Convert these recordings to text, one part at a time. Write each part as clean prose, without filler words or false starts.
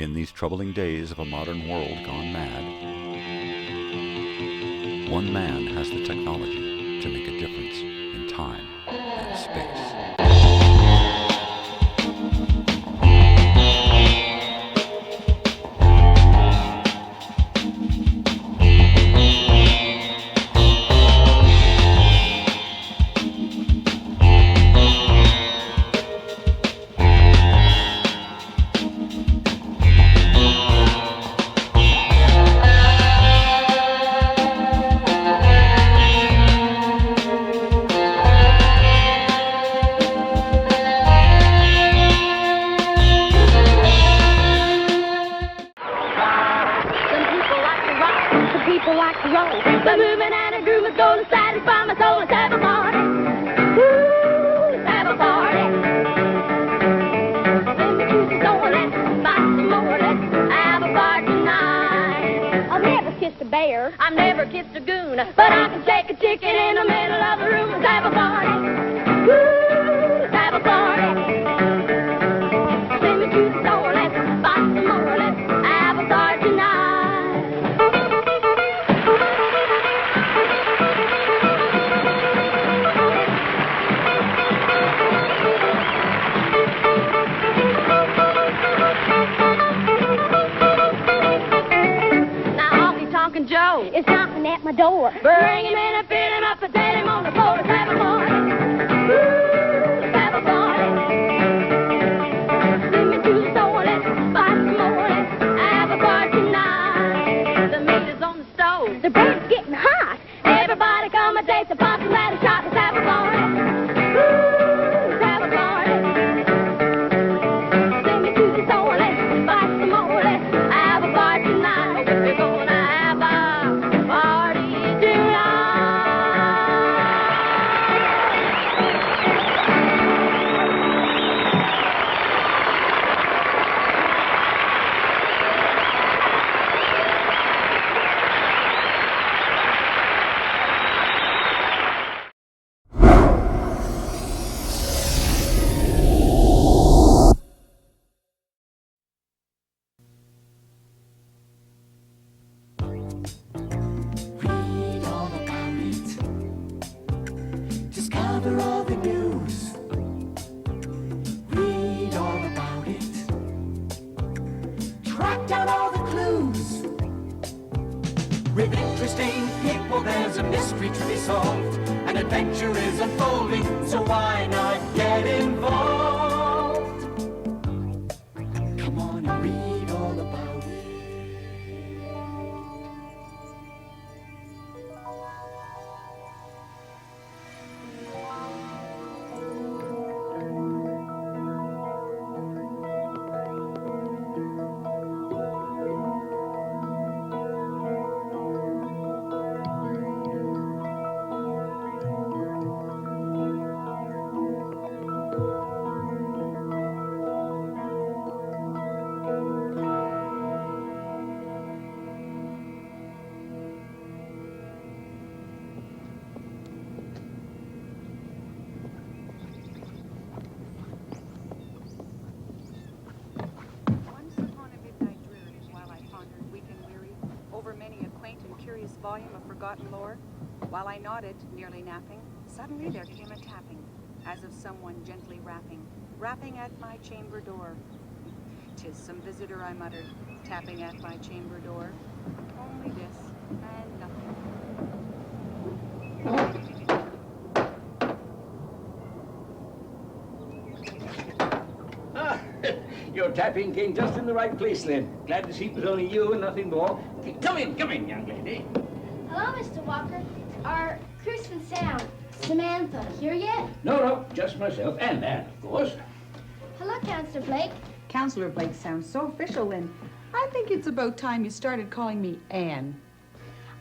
In these troubling days of a modern world gone mad, one man has the technology to make a difference in time and space. I've never kissed a goon, but I can shake a chicken in the middle of the room. Let's have a party. Woo, let's have a party. Send me to the store, let's buy some more. Let's have a party tonight. Now, honky tonkin' Joe is knocking at my door. Bring him in and fit him up and set him on the floor. Let's have a party. Woo, let's have a party. Send me to the store, let's buy some more. Let's have a party tonight. The meat is on the stove. The bread's getting hot. Everybody come and taste the pop and let a shot. Let's have a party. Woo, let's have a party. Send me to the store, let's buy some more. Let's have a party tonight. We're gonna have a party tonight. Read all about it. Discover all the news. Read all about it. Track down all the clues. With interesting people, there's a mystery to be solved. An adventure is unfolding, so why not get involved? Come on and read all about it. Once upon a midnight dreary, while I pondered, weak and weary, over many a quaint and curious volume of forgotten lore, while I nodded, nearly napping, suddenly there came a tapping, as of someone gently rapping at my chamber door. "'Tis some visitor," I muttered, tapping at my chamber door. Only this, and nothing. Ah, your tapping came just in the right place, then. Glad to see it was only you and nothing more. Come in, young lady. Hello, Mr. Walker. Are Chris and Sam, Samantha here yet? No, just myself and Anne, of course. Hello, Counselor Blake. Counselor Blake sounds so official, Lynn. I think it's about time you started calling me Anne.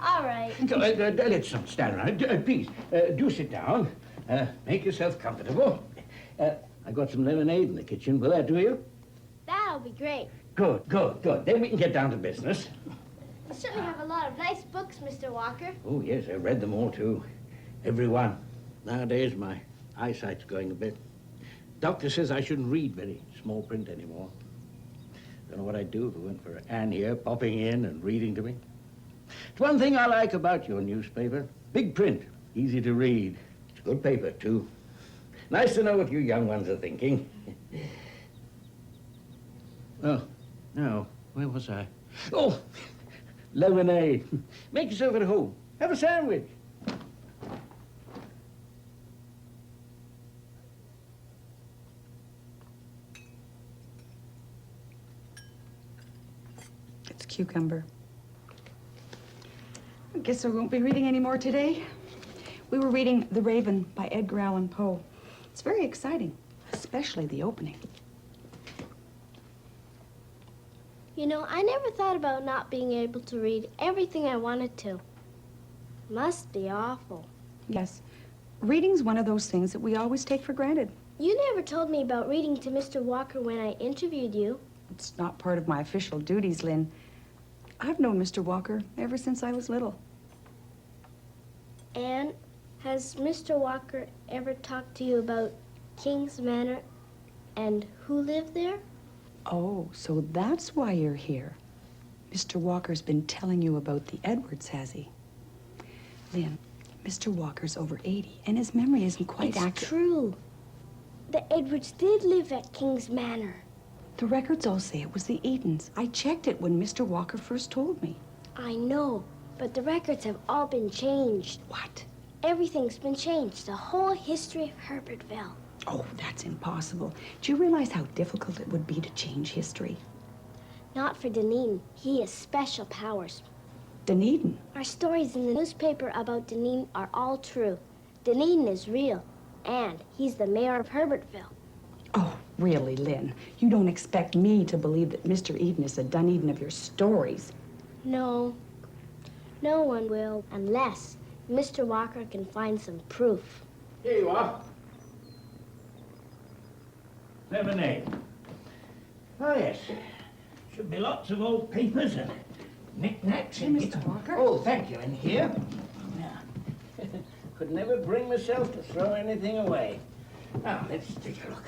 All right. So, let's not stand around. Please, do sit down. Make yourself comfortable. I got some lemonade in the kitchen. Will that do you? That'll be great. Good. Then we can get down to business. You certainly have a lot of nice books, Mr. Walker. Oh, yes, I read them all, too. Every one. Nowadays, my eyesight's going a bit. Doctor says I shouldn't read very small print anymore. Don't know what I'd do if it weren't for Anne here popping in and reading to me. It's one thing I like about your newspaper. Big print, easy to read. It's good paper, too. Nice to know what you young ones are thinking. Oh, no. Where was I? Oh, lemonade. Make yourself at home. Have a sandwich. It's cucumber. I guess I won't be reading any more today. We were reading The Raven by Edgar Allan Poe. It's very exciting, especially the opening. You know, I never thought about not being able to read everything I wanted to. Must be awful. Yes, reading's one of those things that we always take for granted. You never told me about reading to Mr. Walker when I interviewed you. It's not part of my official duties, Lynn. I've known Mr. Walker ever since I was little. And has Mr. Walker ever talked to you about King's Manor and who lived there? Oh, so that's why you're here. Mr. Walker's been telling you about the Edwards, has he? Lynn, Mr. Walker's over 80, and his memory isn't quite accurate. It's true. The Edwards did live at King's Manor. The records all say it was the Edens. I checked it when Mr. Walker first told me. I know, but the records have all been changed. What? Everything's been changed. The whole history of Herbertville. Oh, that's impossible. Do you realize how difficult it would be to change history? Not for Dunedin. He has special powers. Dunedin? Our stories in the newspaper about Dunedin are all true. Dunedin is real, and he's the mayor of Herbertville. Oh, really, Lynn? You don't expect me to believe that Mr. Eden is the Dunedin of your stories? No. No one will, unless Mr. Walker can find some proof. Here you are. Lemonade. Oh, yes. Should be lots of old papers and knickknacks in here. Mr. Walker? Oh, thank you. In here. Yeah. Could never bring myself to throw anything away. Now, let's take a look.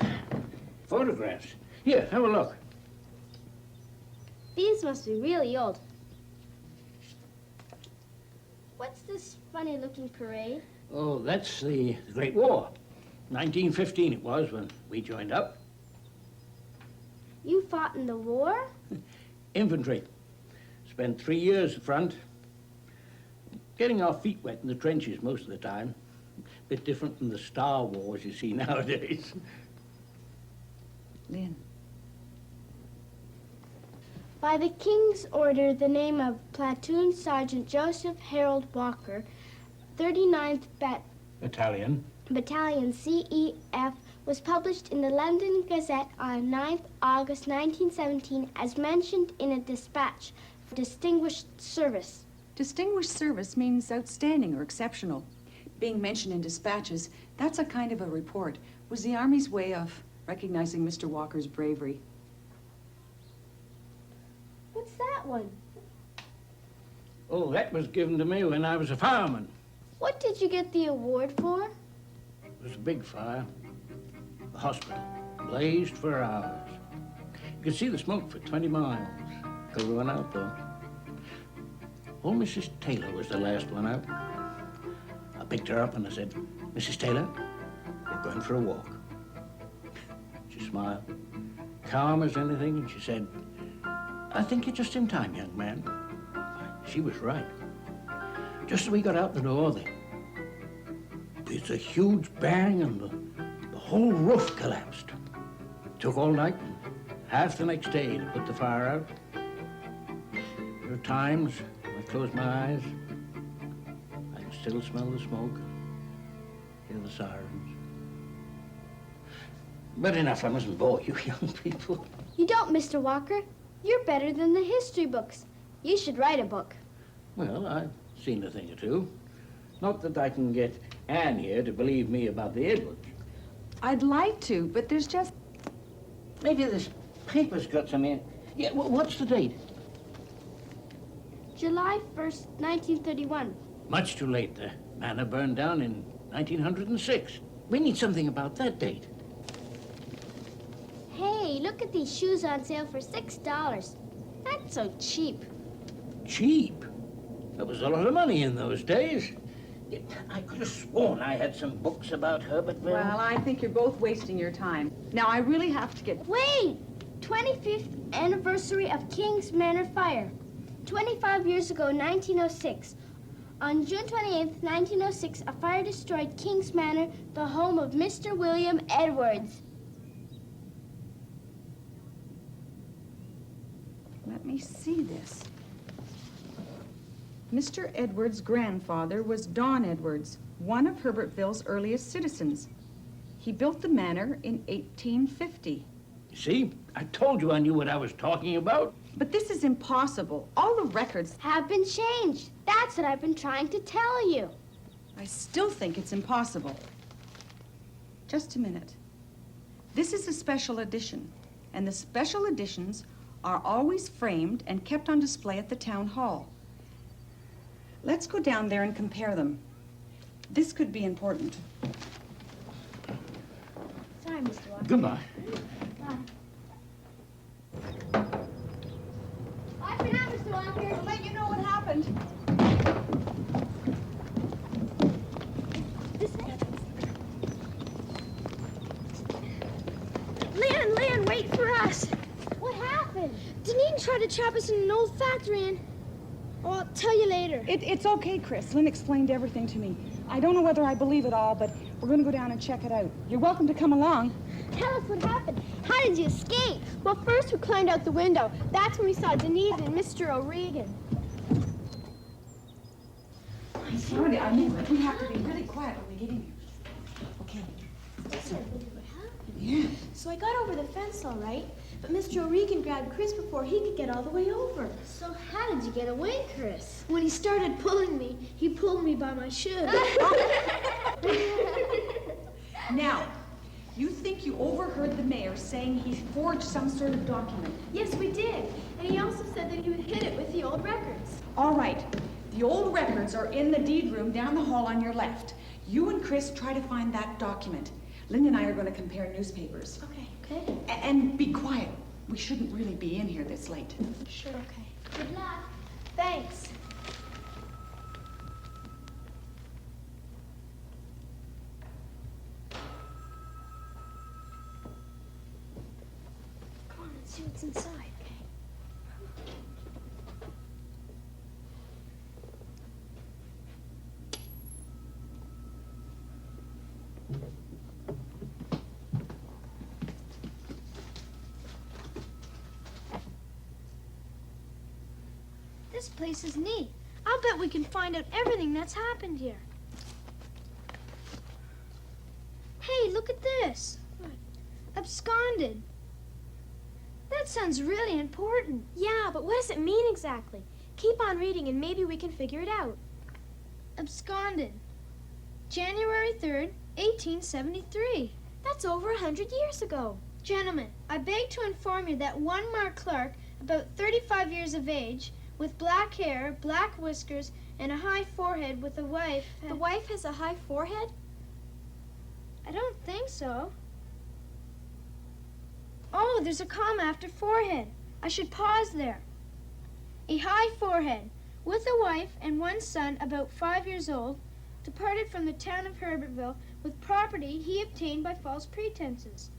Photographs. Here, have a look. These must be really old. What's this funny-looking parade? Oh, that's the Great War. 1915 it was when we joined up. You fought in the war? Infantry. Spent 3 years at front. Getting our feet wet in the trenches most of the time. Bit different from the Star Wars you see nowadays. Lynn. By the King's order, the name of Platoon Sergeant Joseph Harold Walker, 39th Battalion. Battalion CEF, was published in the London Gazette on 9th August 1917 as mentioned in a dispatch for distinguished service. Distinguished service means outstanding or exceptional. Being mentioned in dispatches, that's a kind of a report. Was the Army's way of recognizing Mr. Walker's bravery. What's that one? Oh, that was given to me when I was a fireman. What did you get the award for? It was a big fire. The hospital blazed for hours. You could see the smoke for 20 miles. Could run out, though. Old Mrs. Taylor was the last one out. I picked her up and I said, Mrs. Taylor, we're going for a walk. She smiled, calm as anything, and she said, I think you're just in time, young man. She was right. Just as we got out the door, it's a huge bang and the whole roof collapsed. Took all night and half the next day to put the fire out. There are times when I close my eyes, I can still smell the smoke, hear the sirens. But enough, I mustn't bore you young people. You don't, Mr. Walker. You're better than the history books. You should write a book. Well, I've seen a thing or two. Not that I can get Anne here to believe me about the Edwards. I'd like to, but there's just... Maybe this paper's got some in. Yeah, what's the date? July 1st, 1931. Much too late. The manor burned down in 1906. We need something about that date. Hey, Hey, look at these shoes on sale for $6. That's so cheap. Cheap? There was a lot of money in those days. I could have sworn I had some books about Herbertville. Well, I think you're both wasting your time. Now, I really have to get... Wait! 25th anniversary of King's Manor fire. 25 years ago, 1906. On June 28th, 1906, a fire destroyed King's Manor, the home of Mr. William Edwards. Let me see this. Mr. Edwards' grandfather was Don Edwards, one of Herbertville's earliest citizens. He built the manor in 1850. See? I told you I knew what I was talking about. But this is impossible. All the records... Have been changed. That's what I've been trying to tell you. I still think it's impossible. Just a minute. This is a special edition, and the special editions are always framed and kept on display at the town hall. Let's go down there and compare them. This could be important. Sorry, Mr. Walker. Goodbye. Bye for now, Mr. Walker. I'll let you know what happened. Lynn, wait for us. What happened? Deneen tried to trap us in an old factory and... Oh, I'll tell you later. It's okay, Chris. Lynn explained everything to me. I don't know whether I believe it all, but we're going to go down and check it out. You're welcome to come along. Tell us what happened. How did you escape? Well, first we climbed out the window. That's when we saw Denise and Mr. O'Regan. Sorry, I knew it. We have to be really quiet when we get in here. Okay. Yeah. So I got over the fence all right, but Mr. O'Regan grabbed Chris before he could get all the way over. So how did you get away, Chris? When he started pulling me, he pulled me by my shoe. Now, you think you overheard the mayor saying he forged some sort of document? Yes, we did. And he also said that he would hit it with the old records. All right. The old records are in the deed room down the hall on your left. You and Chris try to find that document. Lynn and I are going to compare newspapers. Okay. And be quiet. We shouldn't really be in here this late. Sure. Okay. Good luck. Thanks. Come on, let's see what's inside. This place is neat. I'll bet we can find out everything that's happened here. Hey, look at this. Absconded. That sounds really important. Yeah, but what does it mean exactly? Keep on reading and maybe we can figure it out. Absconded. January 3rd, 1873. That's over 100 years ago. Gentlemen, I beg to inform you that one Mark Clark, about 35 years of age, with black hair, black whiskers, and a high forehead with a wife. The wife has a high forehead? I don't think so. Oh, there's a comma after forehead. I should pause there. A high forehead, with a wife and one son about 5 years old, departed from the town of Herbertville with property he obtained by false pretenses.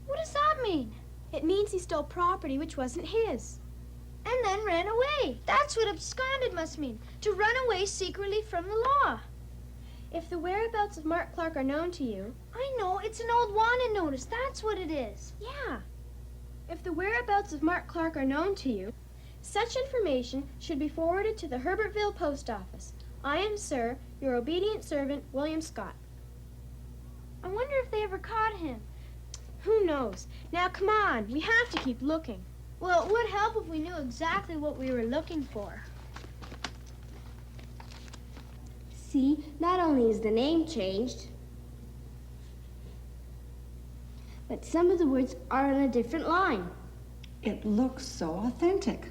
What does that mean? It means he stole property which wasn't his. And then ran away. That's what absconded must mean, to run away secretly from the law. If the whereabouts of Mark Clark are known to you... I know, it's an old wanted notice, that's what it is. Yeah. If the whereabouts of Mark Clark are known to you, such information should be forwarded to the Herbertville Post Office. I am, sir, your obedient servant, William Scott. I wonder if they ever caught him. Who knows? Now, come on, we have to keep looking. Well, it would help if we knew exactly what we were looking for. See, not only is the name changed, but some of the words are on a different line. It looks so authentic.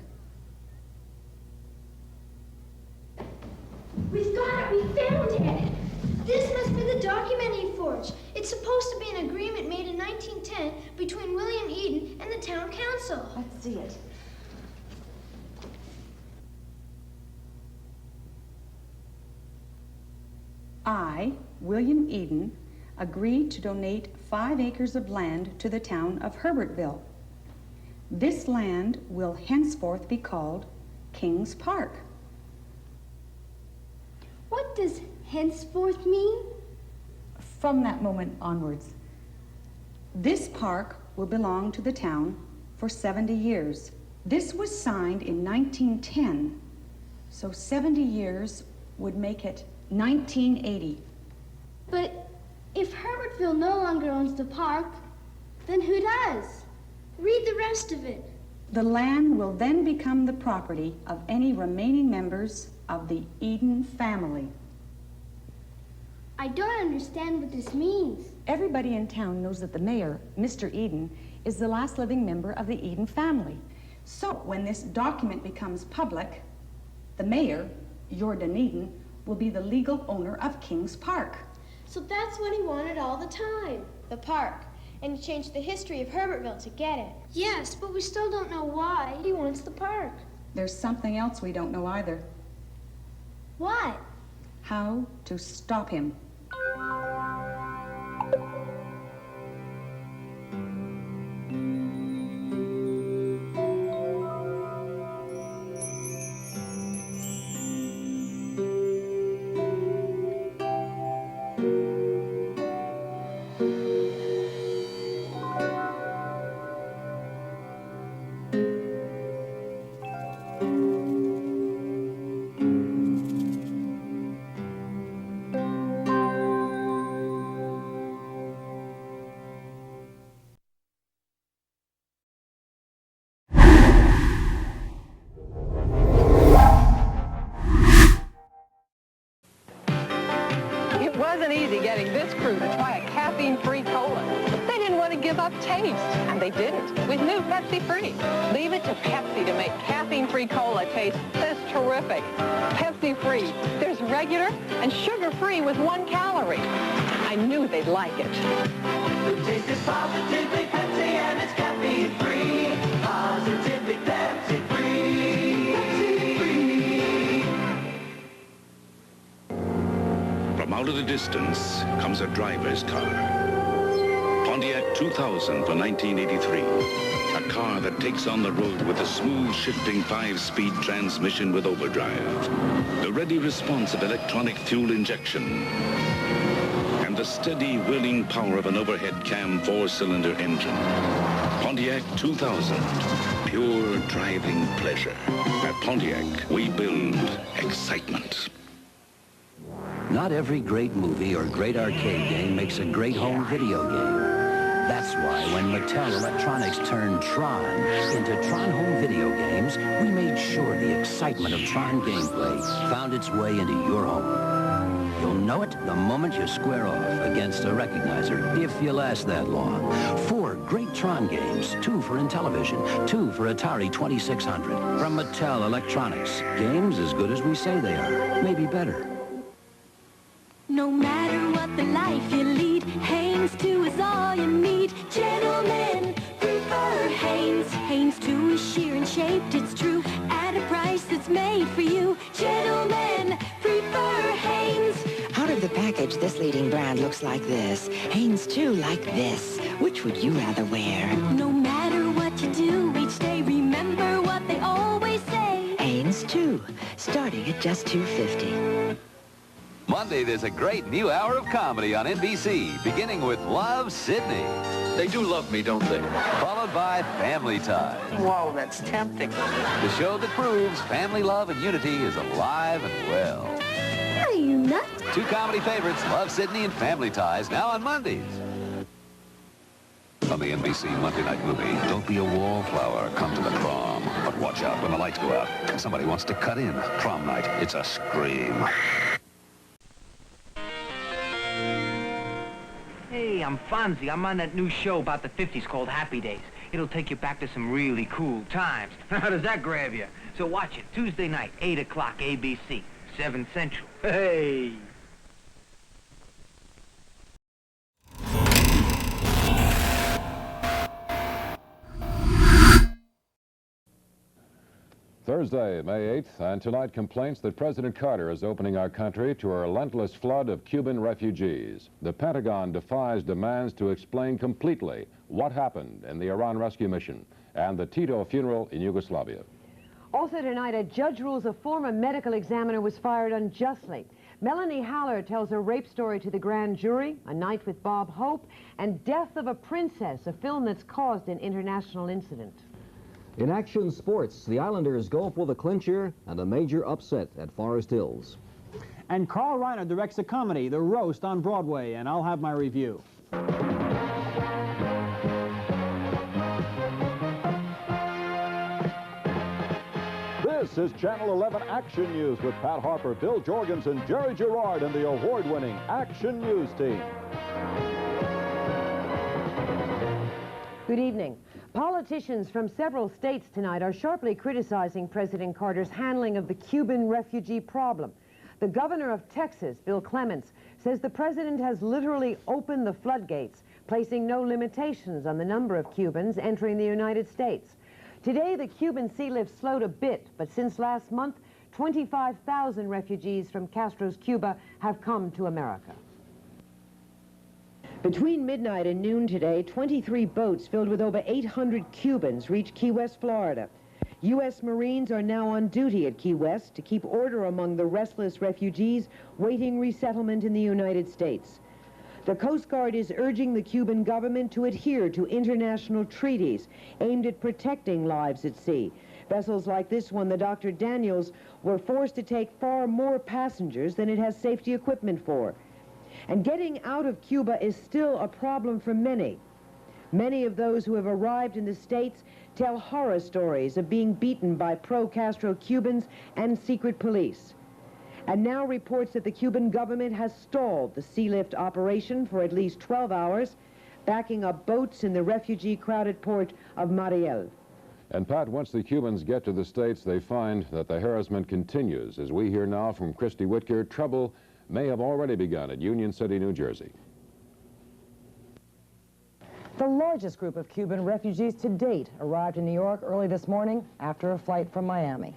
We've got it! We found it! This must be the document he forged. It's supposed to be an agreement made in 1910 between William Eden and the town council. Let's see it. I, William Eden, agreed to donate 5 acres of land to the town of Herbertville. This land will henceforth be called Kings Park. What does henceforth mean? From that moment onwards, this park will belong to the town for 70 years. This was signed in 1910, so 70 years would make it 1980. But if Herbertville no longer owns the park, then who does? Read the rest of it. The land will then become the property of any remaining members of the Eden family. I don't understand what this means. Everybody in town knows that the mayor, Mr. Eden, is the last living member of the Eden family. So when this document becomes public, the mayor, Jordan Eden, will be the legal owner of Kings Park. So that's what he wanted all the time. The park. And he changed the history of Herbertville to get it. Yes, but we still don't know why he wants the park. There's something else we don't know either. What? How to stop him. It wasn't easy getting this crew to try a caffeine-free cola. They didn't want to give up taste, and they didn't with new Pepsi Free. Leave it to Pepsi to make caffeine-free cola taste this terrific. Pepsi Free. There's regular and sugar-free with 1 calorie. I knew they'd like it. The taste is positively Pepsi and it's caffeine-free. Positively Pepsi-free. Pepsi-free. From out of the distance comes a driver's car. Pontiac 2000 for 1983. A car that takes on the road with a smooth shifting 5-speed transmission with overdrive. The ready response of electronic fuel injection. And the steady wheeling power of an overhead cam 4-cylinder engine. Pontiac 2000. Pure driving pleasure. At Pontiac, we build excitement. Not every great movie or great arcade game makes a great home video game. That's why when Mattel Electronics turned Tron into Tron Home Video Games, we made sure the excitement of Tron gameplay found its way into your home. You'll know it the moment you square off against a recognizer, if you last that long. 4 great Tron games, 2 for Intellivision, 2 for Atari 2600. From Mattel Electronics, games as good as we say they are, maybe better. No matter what the life you lead, Hanes 2 is all you need. Gentlemen, prefer Hanes. Hanes 2 is sheer and shaped, it's true, at a price that's made for you. Gentlemen, prefer Hanes. Out of the package, this leading brand looks like this. Hanes 2 like this. Which would you rather wear? No matter what you do each day, remember what they always say. Hanes 2, starting at just $2.50. Monday, there's a great new hour of comedy on NBC, beginning with Love, Sydney. They do love me, don't they? Followed by Family Ties. Whoa, that's tempting. The show that proves family love and unity is alive and well. Are you nuts? 2 comedy favorites, Love, Sydney and Family Ties, now on Mondays. On the NBC Monday night movie, don't be a wallflower, come to the prom. But watch out when the lights go out and somebody wants to cut in. Prom night, it's a scream. Hey, I'm Fonzie. I'm on that new show about the 50s called Happy Days. It'll take you back to some really cool times. How does that grab you? So watch it Tuesday night, 8 o'clock, ABC, 7 Central. Hey! Thursday, May 8th, and tonight complaints that President Carter is opening our country to a relentless flood of Cuban refugees. The Pentagon defies demands to explain completely what happened in the Iran rescue mission and the Tito funeral in Yugoslavia. Also tonight, a judge rules a former medical examiner was fired unjustly. Melanie Haller tells her rape story to the grand jury, A Night with Bob Hope, and Death of a Princess, a film that's caused an international incident. In action sports, the Islanders go for the clincher and a major upset at Forest Hills. And Carl Reiner directs a comedy, The Roast, on Broadway, and I'll have my review. This is Channel 11 Action News with Pat Harper, Bill Jorgensen, Jerry Gerard, and the award-winning Action News team. Good evening. Politicians from several states tonight are sharply criticizing President Carter's handling of the Cuban refugee problem. The governor of Texas, Bill Clements, says the president has literally opened the floodgates, placing no limitations on the number of Cubans entering the United States. Today, the Cuban sea lift slowed a bit, but since last month, 25,000 refugees from Castro's Cuba have come to America. Between midnight and noon today, 23 boats filled with over 800 Cubans reached Key West, Florida. U.S. Marines are now on duty at Key West to keep order among the restless refugees waiting resettlement in the United States. The Coast Guard is urging the Cuban government to adhere to international treaties aimed at protecting lives at sea. Vessels like this one, the Dr. Daniels, were forced to take far more passengers than it has safety equipment for. And getting out of Cuba is still a problem for many. Many of those who have arrived in the States tell horror stories of being beaten by pro-Castro Cubans and secret police. And now reports that the Cuban government has stalled the sea lift operation for at least 12 hours, backing up boats in the refugee-crowded port of Mariel. And Pat, once the Cubans get to the States, they find that the harassment continues. As we hear now from Christy Whitker, trouble may have already begun at Union City, New Jersey. The largest group of Cuban refugees to date arrived in New York early this morning after a flight from Miami.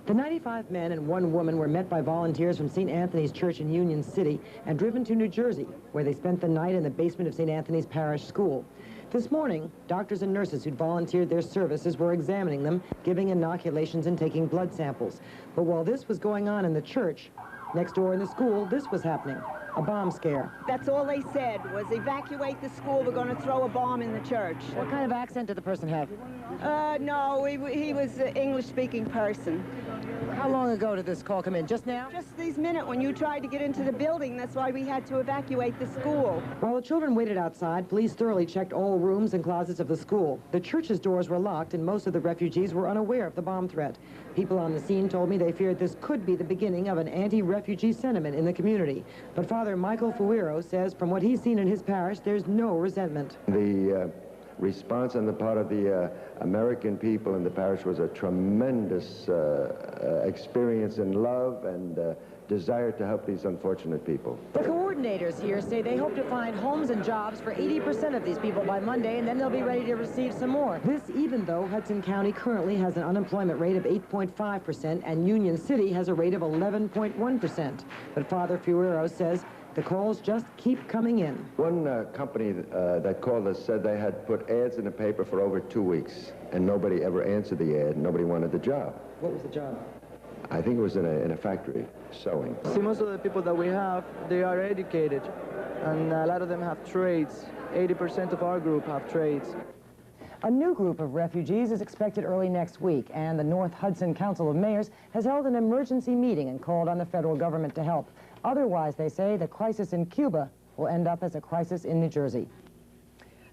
The 95 men and one woman were met by volunteers from St. Anthony's Church in Union City and driven to New Jersey, where they spent the night in the basement of St. Anthony's Parish School. This morning, doctors and nurses who'd volunteered their services were examining them, giving inoculations and taking blood samples. But while this was going on in the church, next door in the school, this was happening. A bomb scare. That's all they said, was evacuate the school, we're going to throw a bomb in the church. What kind of accent did the person have? No, he was an English-speaking person. How long ago did this call come in? Just now? Just this minute when you tried to get into the building. That's why we had to evacuate the school. While the children waited outside, police thoroughly checked all rooms and closets of the school. The church's doors were locked, and most of the refugees were unaware of the bomb threat. People on the scene told me they feared this could be the beginning of an anti-refugee sentiment in the community. But Father Michael Fuero says from what he's seen in his parish, there's no resentment. The response on the part of the American people in the parish was a tremendous experience in love and desire to help these unfortunate people. The coordinators here say they hope to find homes and jobs for 80% of these people by Monday, and then they'll be ready to receive some more. This even though Hudson County currently has an unemployment rate of 8.5% and Union City has a rate of 11.1%. But Father Fuero says the calls just keep coming in. One company that called us said they had put ads in the paper for over 2 weeks, and nobody ever answered the ad. Nobody wanted the job. What was the job? I think it was in a factory, sewing. See, most of the people that we have, they are educated, and a lot of them have trades. 80% of our group have trades. A new group of refugees is expected early next week, and the North Hudson Council of Mayors has held an emergency meeting and called on the federal government to help. Otherwise, they say, the crisis in Cuba will end up as a crisis in New Jersey.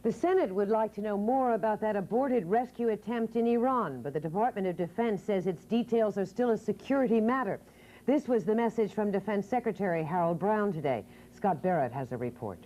The Senate would like to know more about that aborted rescue attempt in Iran, but the Department of Defense says its details are still a security matter. This was the message from Defense Secretary Harold Brown today. Scott Barrett has a report.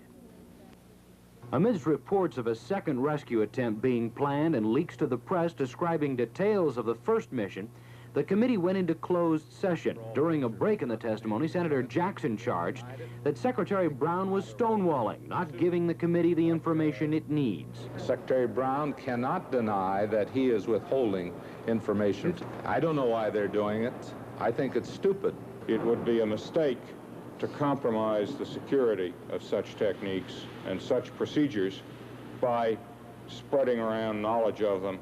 Amidst reports of a second rescue attempt being planned and leaks to the press describing details of the first mission, The committee went into closed session. During a break in the testimony, Senator Jackson charged that Secretary Brown was stonewalling, not giving the committee the information it needs. Secretary Brown cannot deny that he is withholding information. I don't know why they're doing it. I think it's stupid. It would be a mistake to compromise the security of such techniques and such procedures by spreading around knowledge of them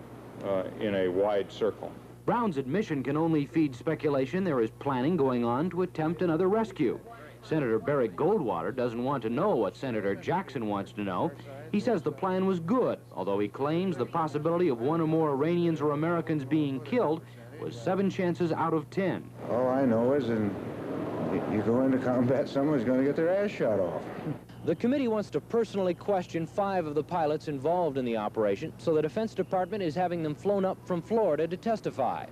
in a wide circle. Brown's admission can only feed speculation there is planning going on to attempt another rescue. Senator Barry Goldwater doesn't want to know what Senator Jackson wants to know. He says the plan was good, although he claims the possibility of one or more Iranians or Americans being killed was 7 chances out of 10. All I know is you go into combat, someone's going to get their ass shot off. The committee wants to personally question 5 of the pilots involved in the operation, so the Defense Department is having them flown up from Florida to testify.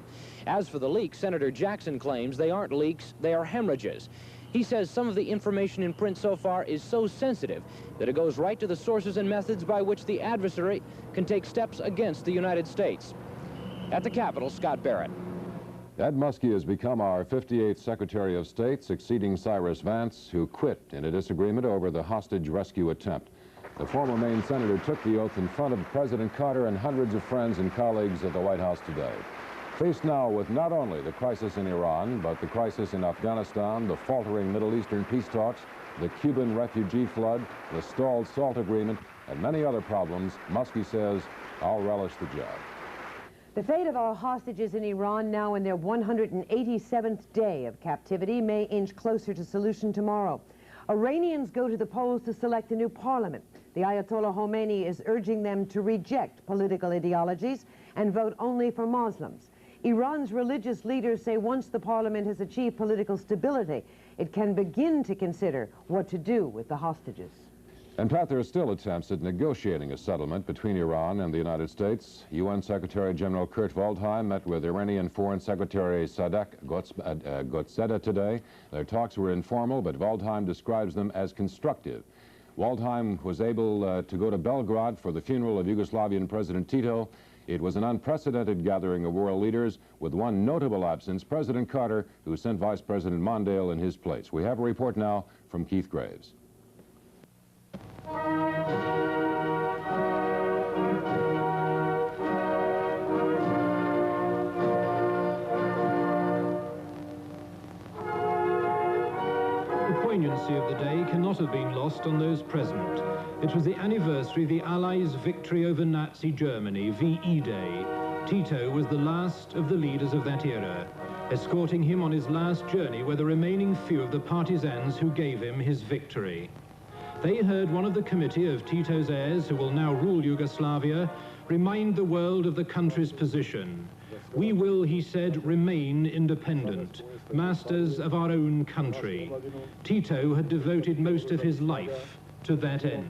As for the leaks, Senator Jackson claims they aren't leaks, they are hemorrhages. He says some of the information in print so far is so sensitive that it goes right to the sources and methods by which the adversary can take steps against the United States. At the Capitol, Scott Barrett. Ed Muskie has become our 58th Secretary of State, succeeding Cyrus Vance, who quit in a disagreement over the hostage rescue attempt. The former Maine senator took the oath in front of President Carter and hundreds of friends and colleagues at the White House today. Faced now with not only the crisis in Iran, but the crisis in Afghanistan, the faltering Middle Eastern peace talks, the Cuban refugee flood, the stalled SALT agreement, and many other problems, Muskie says, I'll relish the job. The fate of our hostages in Iran, now in their 187th day of captivity, may inch closer to solution tomorrow. Iranians go to the polls to select a new parliament. The Ayatollah Khomeini is urging them to reject political ideologies and vote only for Muslims. Iran's religious leaders say once the parliament has achieved political stability, it can begin to consider what to do with the hostages. And Pat, there are still attempts at negotiating a settlement between Iran and the United States. UN Secretary General Kurt Waldheim met with Iranian Foreign Secretary Sadek Gottseda today. Their talks were informal, but Waldheim describes them as constructive. Waldheim was able to go to Belgrade for the funeral of Yugoslavian President Tito. It was an unprecedented gathering of world leaders, with one notable absence, President Carter, who sent Vice President Mondale in his place. We have a report now from Keith Graves. poignancy of the day cannot have been lost on those present. It was the anniversary of the Allies' victory over Nazi Germany, VE Day. Tito was the last of the leaders of that era. Escorting him on his last journey were the remaining few of the partisans who gave him his victory. They heard one of the committee of Tito's heirs, who will now rule Yugoslavia, remind the world of the country's position. We will, he said, remain independent, masters of our own country. Tito had devoted most of his life to that end.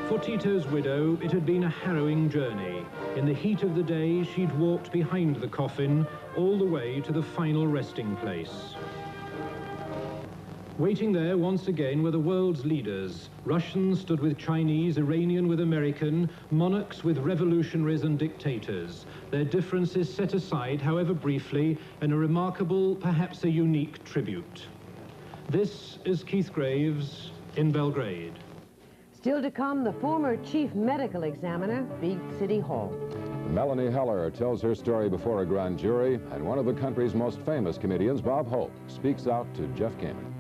For Tito's widow, it had been a harrowing journey. In the heat of the day, she'd walked behind the coffin all the way to the final resting place. Waiting there once again were the world's leaders. Russians stood with Chinese, Iranian with American, monarchs with revolutionaries and dictators. Their differences set aside, however briefly, in a remarkable, perhaps a unique tribute. This is Keith Graves in Belgrade. Still to come, the former chief medical examiner beat City Hall. Melanie Heller tells her story before a grand jury, and one of the country's most famous comedians, Bob Hope, speaks out to Jeff Kamen.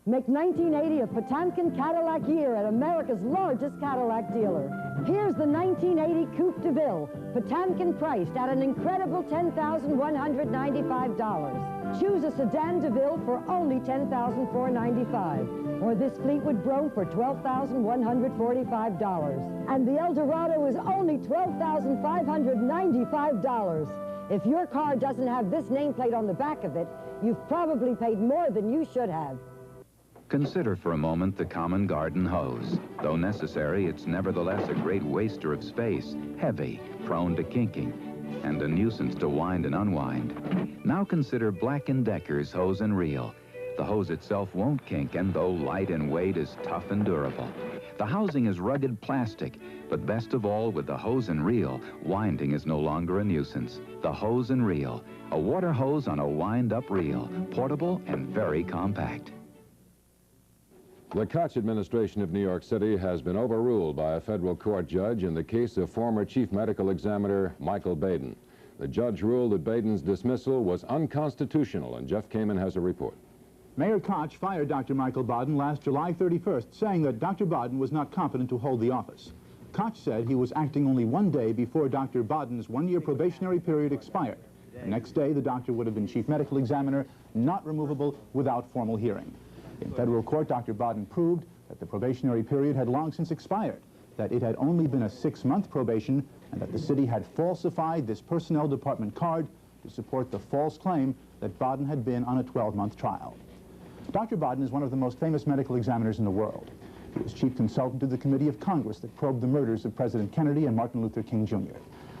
Make 1980 a Potemkin Cadillac year at America's largest Cadillac dealer. Here's the 1980 Coupe de Ville, Potemkin priced at an incredible $10,195. Choose a sedan de Ville for only $10,495, or this Fleetwood Brougham for $12,145. And the Eldorado is only $12,595. If your car doesn't have this nameplate on the back of it, you've probably paid more than you should have. Consider for a moment the common garden hose. Though necessary, it's nevertheless a great waster of space, heavy, prone to kinking. and a nuisance to wind and unwind. Now consider Black & Decker's Hose and Reel. The hose itself won't kink, and though light in weight is tough and durable. The housing is rugged plastic, but best of all, with the Hose and Reel, winding is no longer a nuisance. The Hose and Reel, a water hose on a wind-up reel, portable and very compact. The Koch administration of New York City has been overruled by a federal court judge in the case of former chief medical examiner Michael Baden. The judge ruled that Baden's dismissal was unconstitutional, and Jeff Kamen has a report. Mayor Koch fired Dr. Michael Baden last July 31st, saying that Dr. Baden was not competent to hold the office. Koch said he was acting only one day before Dr. Baden's one-year probationary period expired. The next day, the doctor would have been chief medical examiner, not removable without formal hearing. In federal court, Dr. Baden proved that the probationary period had long since expired, that it had only been a 6-month probation, and that the city had falsified this personnel department card to support the false claim that Baden had been on a 12-month trial. Dr. Baden is one of the most famous medical examiners in the world. He was chief consultant to the Committee of Congress that probed the murders of President Kennedy and Martin Luther King, Jr.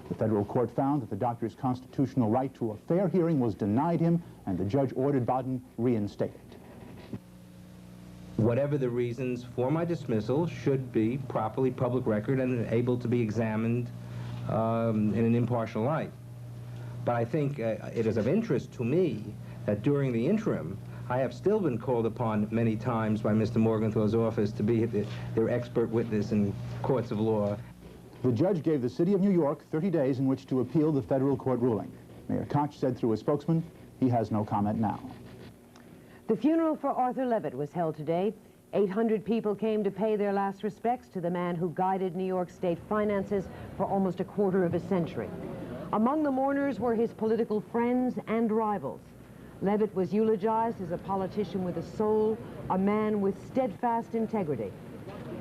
The federal court found that the doctor's constitutional right to a fair hearing was denied him, and the judge ordered Baden reinstated. Whatever the reasons for my dismissal should be properly public record and able to be examined in an impartial light. But I think it is of interest to me that during the interim, I have still been called upon many times by Mr. Morgenthau's office to be their expert witness in courts of law. The judge gave the city of New York 30 days in which to appeal the federal court ruling. Mayor Koch said through a spokesman, he has no comment now. The funeral for Arthur Levitt was held today. 800 people came to pay their last respects to the man who guided New York state finances for almost a quarter of a century. Among the mourners were his political friends and rivals. Levitt was eulogized as a politician with a soul, a man with steadfast integrity.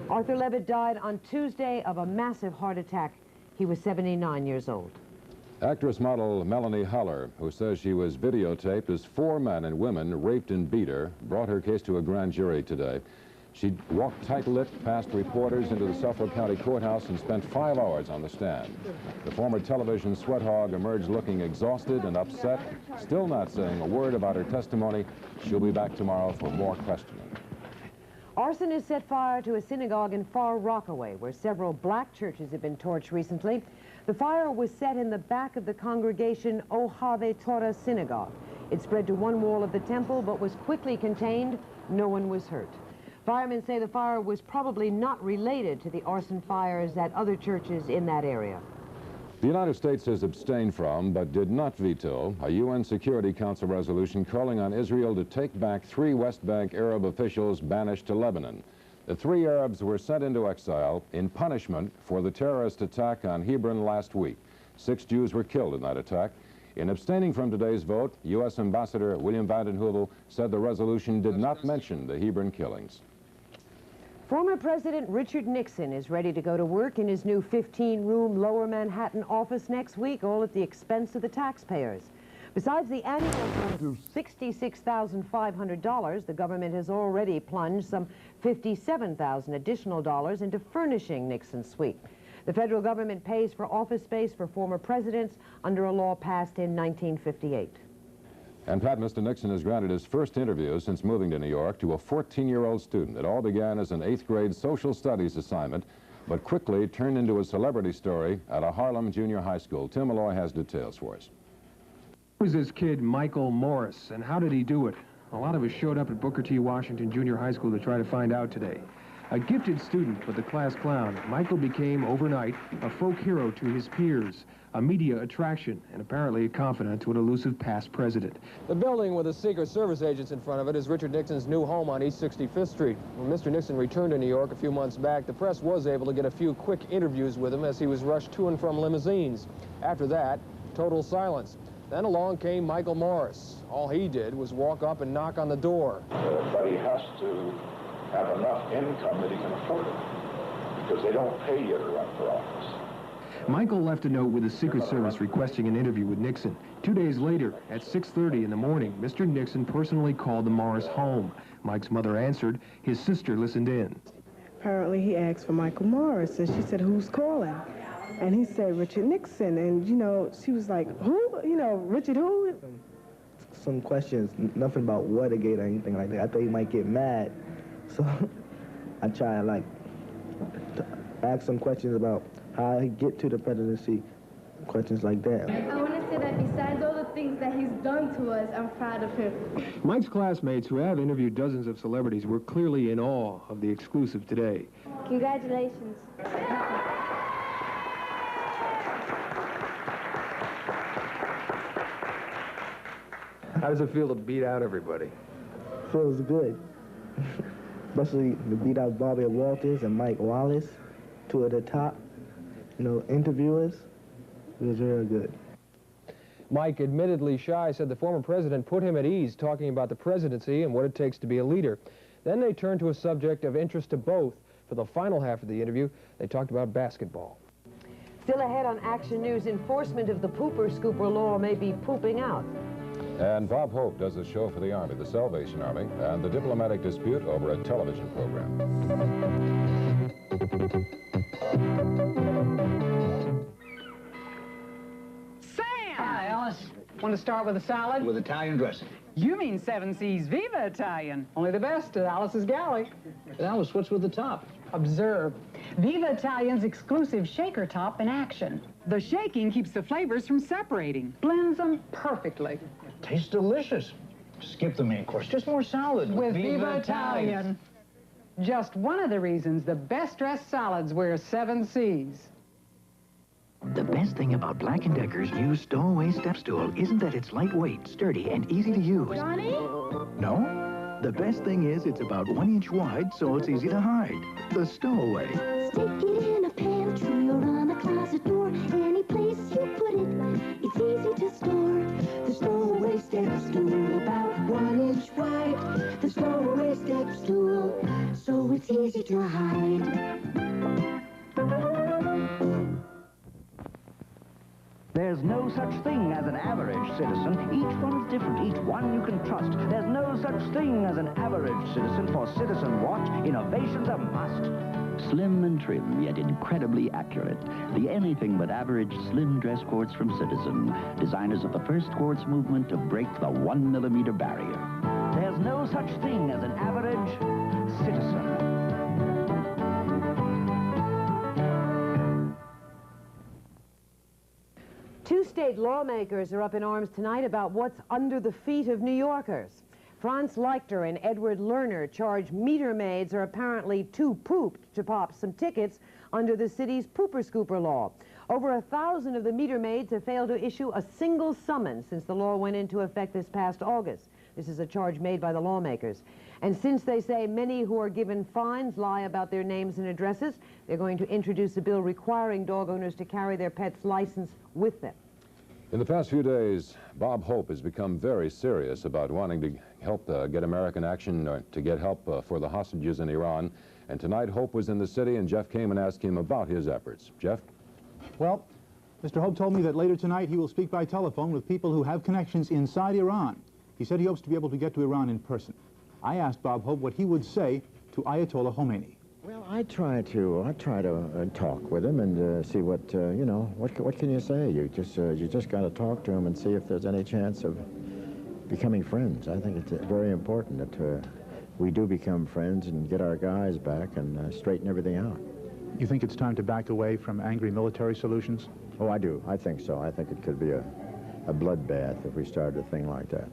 Arthur Levitt died on Tuesday of a massive heart attack. He was 79 years old. Actress model Melanie Haller, who says she was videotaped as 4 men and women raped and beat her, brought her case to a grand jury today. She walked tight-lipped past reporters into the Suffolk County Courthouse and spent 5 hours on the stand. The former television sweat hog emerged looking exhausted and upset, still not saying a word about her testimony. She'll be back tomorrow for more questioning. Arsonists set fire to a synagogue in Far Rockaway, where several black churches have been torched recently. The fire was set in the back of the congregation Ohave Torah Synagogue. It spread to one wall of the temple, but was quickly contained. No one was hurt. Firemen say the fire was probably not related to the arson fires at other churches in that area. The United States has abstained from, but did not veto, a UN Security Council resolution calling on Israel to take back 3 West Bank Arab officials banished to Lebanon. The 3 Arabs were sent into exile in punishment for the terrorist attack on Hebron last week. 6 Jews were killed in that attack. In abstaining from today's vote, U.S. Ambassador William Vanden Heuvel said the resolution did not mention the Hebron killings. Former President Richard Nixon is ready to go to work in his new 15-room Lower Manhattan office next week, all at the expense of the taxpayers. Besides the annual fund of $66,500, the government has already plunged some $57,000 additional dollars into furnishing Nixon's suite. The federal government pays for office space for former presidents under a law passed in 1958. And Pat, Mr. Nixon has granted his first interview since moving to New York to a 14-year-old student. It all began as an 8th grade social studies assignment, but quickly turned into a celebrity story at a Harlem junior high school. Tim Malloy has details for us. Who was this kid, Michael Morris, and how did he do it? A lot of us showed up at Booker T. Washington Junior High School to try to find out today. A gifted student but the class clown, Michael became, overnight, a folk hero to his peers, a media attraction, and apparently a confidant to an elusive past president. The building with the Secret Service agents in front of it is Richard Nixon's new home on East 65th Street. When Mr. Nixon returned to New York a few months back, the press was able to get a few quick interviews with him as he was rushed to and from limousines. After that, total silence. Then along came Michael Morris. All he did was walk up and knock on the door. But he has to have enough income that he can afford it, because they don't pay you to run for office. Michael left a note with the Secret Service requesting an interview with Nixon. 2 days later, at 6:30 in the morning, Mr. Nixon personally called the Morris home. Mike's mother answered. His sister listened in. Apparently he asked for Michael Morris, and she said, "Who's calling?" And he said, Richard Nixon. And, you know, she was like, who? You know, Richard who? Some questions, nothing about Watergate or anything like that. I thought he might get mad. So I try to, like, ask some questions about how he get to the presidency, questions like that. I want to say that besides all the things that he's done to us, I'm proud of him. Mike's classmates, who have interviewed dozens of celebrities, were clearly in awe of the exclusive today. Congratulations. How does it feel to beat out everybody? Feels good. Especially to beat out Barbara Walters and Mike Wallace, two of the top, you know, interviewers. It was very good. Mike, admittedly shy, said the former president put him at ease talking about the presidency and what it takes to be a leader. Then they turned to a subject of interest to both. For the final half of the interview, they talked about basketball. Still ahead on Action News, enforcement of the pooper-scooper law may be pooping out. And Bob Hope does a show for the Army, the Salvation Army, and the diplomatic dispute over a television program. Sam! Hi, Alice. Want to start with a salad? With Italian dressing. You mean 7 C's Viva Italian. Only the best at Alice's Galley. But Alice, what's with the top? Observe. Viva Italian's exclusive shaker top in action. The shaking keeps the flavors from separating. Blends them perfectly. Tastes delicious. Skip the main course. Just more salad. With Viva Italian. Just one of the reasons the best-dressed salads wear 7 C's. The best thing about Black & Decker's new stowaway step stool isn't that it's lightweight, sturdy, and easy to use. Johnny? No? The best thing is it's about 1 inch wide, so it's easy to hide. The stowaway. Stick it in a pantry or on a closet door. Any place you put it, it's easy to store. The stowaway step stool, about 1 inch wide. The stowaway step stool, so it's easy to hide. There's no such thing as an average citizen. Each one is different, each one you can trust. There's no such thing as an average citizen. For Citizen Watch, innovation's a must. Slim and trim, yet incredibly accurate. The anything but average slim dress quartz from Citizen, designers of the first quartz movement to break the 1 millimeter barrier. There's no such thing as an average citizen. Two state lawmakers are up in arms tonight about what's under the feet of New Yorkers. Franz Leichter and Edward Lerner charge meter maids are apparently too pooped to pop some tickets under the city's pooper-scooper law. Over 1,000 of the meter maids have failed to issue a single summons since the law went into effect this past August. This is a charge made by the lawmakers. And since they say many who are given fines lie about their names and addresses, they're going to introduce a bill requiring dog owners to carry their pet's license with them. In the past few days, Bob Hope has become very serious about wanting to help get American action, to get help for the hostages in Iran. And tonight, Hope was in the city, and Jeff came and asked him about his efforts. Jeff? Well, Mr. Hope told me that later tonight he will speak by telephone with people who have connections inside Iran. He said he hopes to be able to get to Iran in person. I asked Bob Hope what he would say to Ayatollah Khomeini. Well, I try to talk with him and see what you know. What can you say? You just got to talk to him and see if there's any chance of becoming friends. I think it's very important that we do become friends and get our guys back and straighten everything out. You think it's time to back away from angry military solutions? Oh, I do. I think so. I think it could be a bloodbath if we started a thing like that.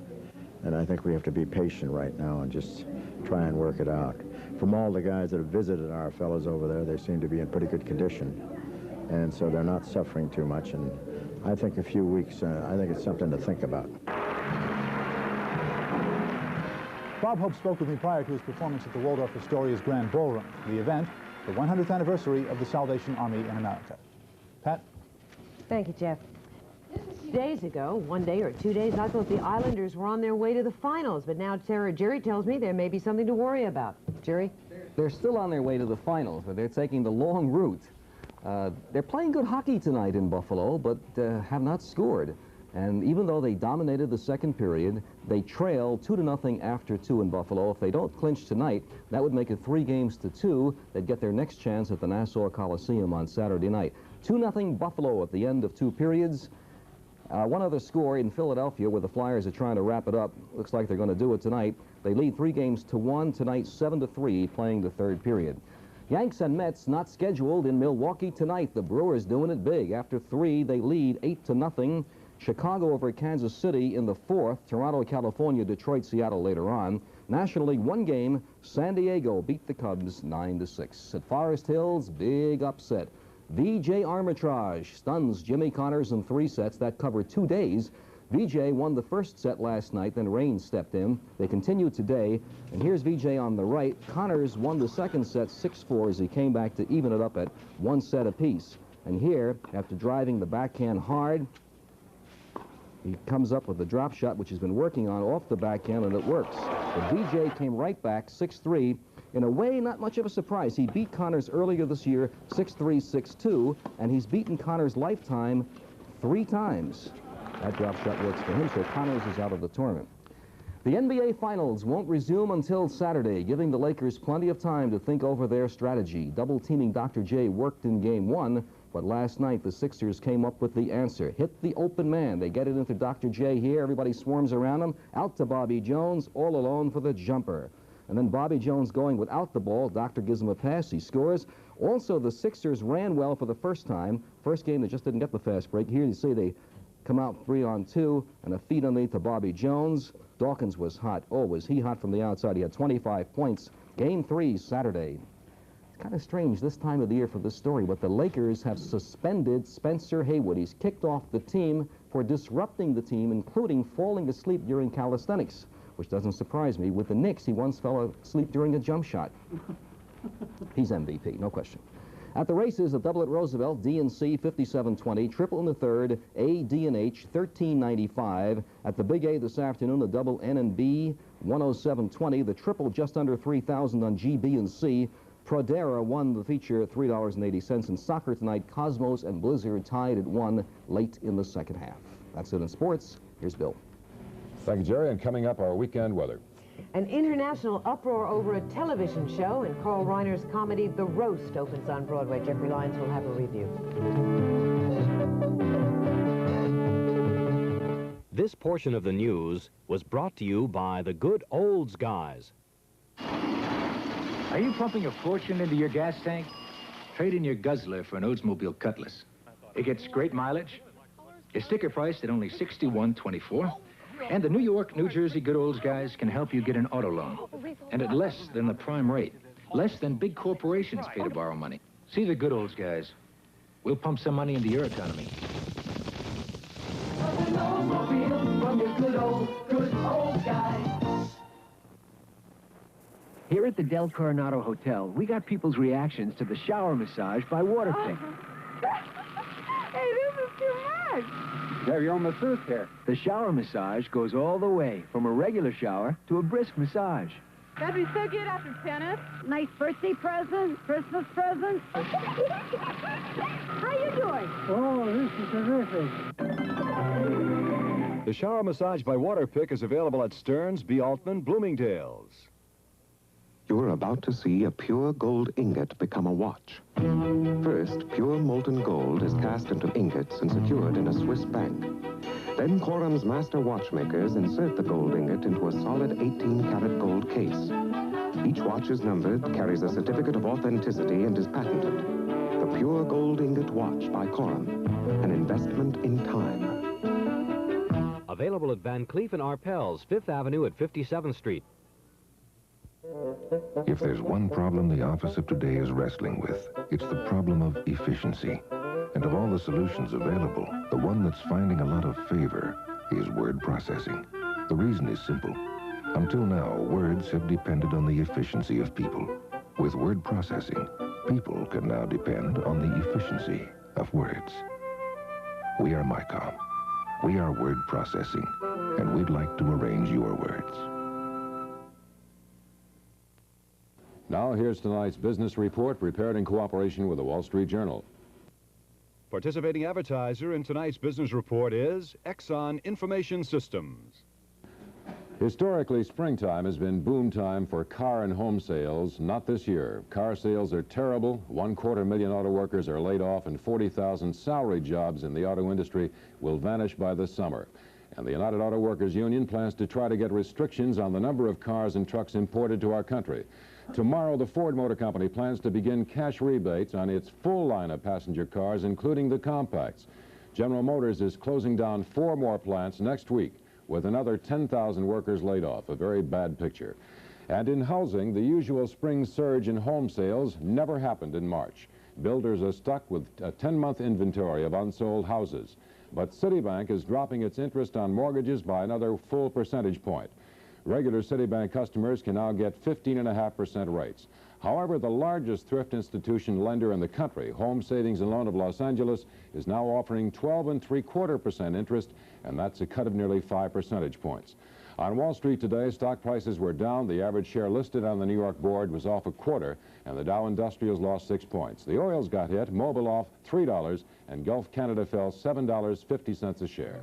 And I think we have to be patient right now and just try and work it out. From all the guys that have visited our fellows over there, they seem to be in pretty good condition. And so they're not suffering too much. And I think a few weeks, I think it's something to think about. Bob Hope spoke with me prior to his performance at the Waldorf Astoria's Grand Ballroom, the event, the 100th anniversary of the Salvation Army in America. Pat? Thank you, Jeff. Days ago, 1 day or 2 days, I thought the Islanders were on their way to the finals, but now Jerry tells me there may be something to worry about. Jerry? They're still on their way to the finals, but they're taking the long route. They're playing good hockey tonight in Buffalo, but have not scored. And even though they dominated the second period, they trail 2-0 after 2 in Buffalo. If they don't clinch tonight, that would make it 3 games to 2. They'd get their next chance at the Nassau Coliseum on Saturday night. 2-0 Buffalo at the end of 2 periods. One other score in Philadelphia where the Flyers are trying to wrap it up. Looks like they're going to do it tonight. They lead 3-1 tonight, 7-3, playing the 3rd period. Yanks and Mets not scheduled in Milwaukee tonight. The Brewers doing it big. After 3, they lead 8-0. Chicago over Kansas City in the 4th. Toronto, California, Detroit, Seattle later on. National League 1 game. San Diego beat the Cubs 9-6. At Forest Hills, big upset. VJ Armitage stuns Jimmy Connors in 3 sets. That covered 2 days. VJ won the 1st set last night, then Rain stepped in. They continue today, and here's VJ on the right. Connors won the 2nd set 6-4 as he came back to even it up at 1 set apiece. And here, after driving the backhand hard, he comes up with the drop shot, which he's been working on off the backhand, and it works. But VJ came right back 6-3. In a way, not much of a surprise. He beat Connors earlier this year 6-3, 6-2, and he's beaten Connors' lifetime 3 times. That drop shot works for him, so Connors is out of the tournament. The NBA Finals won't resume until Saturday, giving the Lakers plenty of time to think over their strategy. Double-teaming Dr. J worked in Game 1, but last night the Sixers came up with the answer. Hit the open man. They get it into Dr. J here. Everybody swarms around him. Out to Bobby Jones, all alone for the jumper. And then Bobby Jones going without the ball. Doctor gives him a pass. He scores. Also, the Sixers ran well for the first time. First game, they just didn't get the fast break. Here you see they come out 3-on-2 and a feed underneath to Bobby Jones. Dawkins was hot. Oh, was he hot from the outside. He had 25 points. Game 3, Saturday. It's kind of strange this time of the year for this story, but the Lakers have suspended Spencer Haywood. He's kicked off the team for disrupting the team, including falling asleep during calisthenics, which doesn't surprise me. With the Knicks, he once fell asleep during a jump shot. He's MVP, no question. At the races, a double at Roosevelt, D&C 57.20, triple in the 3rd, A, D, and H 13.95. At the Big A this afternoon, the double N and B 107.20, the triple just under 3,000 on G, B, and C. Prodera won the feature at $3.80. In soccer tonight, Cosmos and Blizzard tied at 1 late in the 2nd half. That's it in sports. Here's Bill. Thank you, Jerry. And coming up, our weekend weather. An international uproar over a television show, and Carl Reiner's comedy The Roast opens on Broadway. Jeffrey Lyons will have a review. This portion of the news was brought to you by the Good Olds Guys. Are you pumping a fortune into your gas tank? Trade in your Guzzler for an Oldsmobile Cutlass. It gets great mileage. It's sticker priced at only $61.24. And the New York, New Jersey Good Olds Guys can help you get an auto loan. And at less than the prime rate. Less than big corporations pay to borrow money. See the Good Olds Guys. We'll pump some money into your economy. Here at the Del Coronado Hotel, we got people's reactions to the shower massage by Waterpick. Hey, this is too much. You have your own masseuse here. The shower massage goes all the way, from a regular shower to a brisk massage. That'd be so good after tennis. Nice birthday present, Christmas present. How you doing? Oh, this is terrific. The shower massage by Waterpick is available at Stearns, B. Altman, Bloomingdale's. You're about to see a pure gold ingot become a watch. First, pure molten gold is cast into ingots and secured in a Swiss bank. Then Coram's master watchmakers insert the gold ingot into a solid 18-karat gold case. Each watch is numbered, carries a certificate of authenticity, and is patented. The pure gold ingot watch by Coram, an investment in time. Available at Van Cleef & Arpels, 5th Avenue at 57th Street. If there's one problem the office of today is wrestling with, it's the problem of efficiency. And of all the solutions available, the one that's finding a lot of favor is word processing. The reason is simple. Until now, words have depended on the efficiency of people. With word processing, people can now depend on the efficiency of words. We are MyCom. We are word processing, and we'd like to arrange your words. Now, here's tonight's business report prepared in cooperation with the Wall Street Journal. Participating advertiser in tonight's business report is Exxon Information Systems. Historically, springtime has been boom time for car and home sales. Not this year. Car sales are terrible. 250,000 auto workers are laid off, and 40,000 salary jobs in the auto industry will vanish by this summer. And the United Auto Workers Union plans to try to get restrictions on the number of cars and trucks imported to our country. Tomorrow, the Ford Motor Company plans to begin cash rebates on its full line of passenger cars, including the compacts. General Motors is closing down 4 more plants next week, with another 10,000 workers laid off. A very bad picture. And in housing, the usual spring surge in home sales never happened in March. Builders are stuck with a 10-month inventory of unsold houses. But Citibank is dropping its interest on mortgages by another full percentage point. Regular Citibank customers can now get 15.5% rates. However, the largest thrift institution lender in the country, Home Savings and Loan of Los Angeles, is now offering 12.75% interest, and that's a cut of nearly 5 percentage points. On Wall Street today, stock prices were down. The average share listed on the New York board was off 1/4, and the Dow Industrials lost 6 points. The oils got hit, Mobil off $3, and Gulf Canada fell $7.50 a share.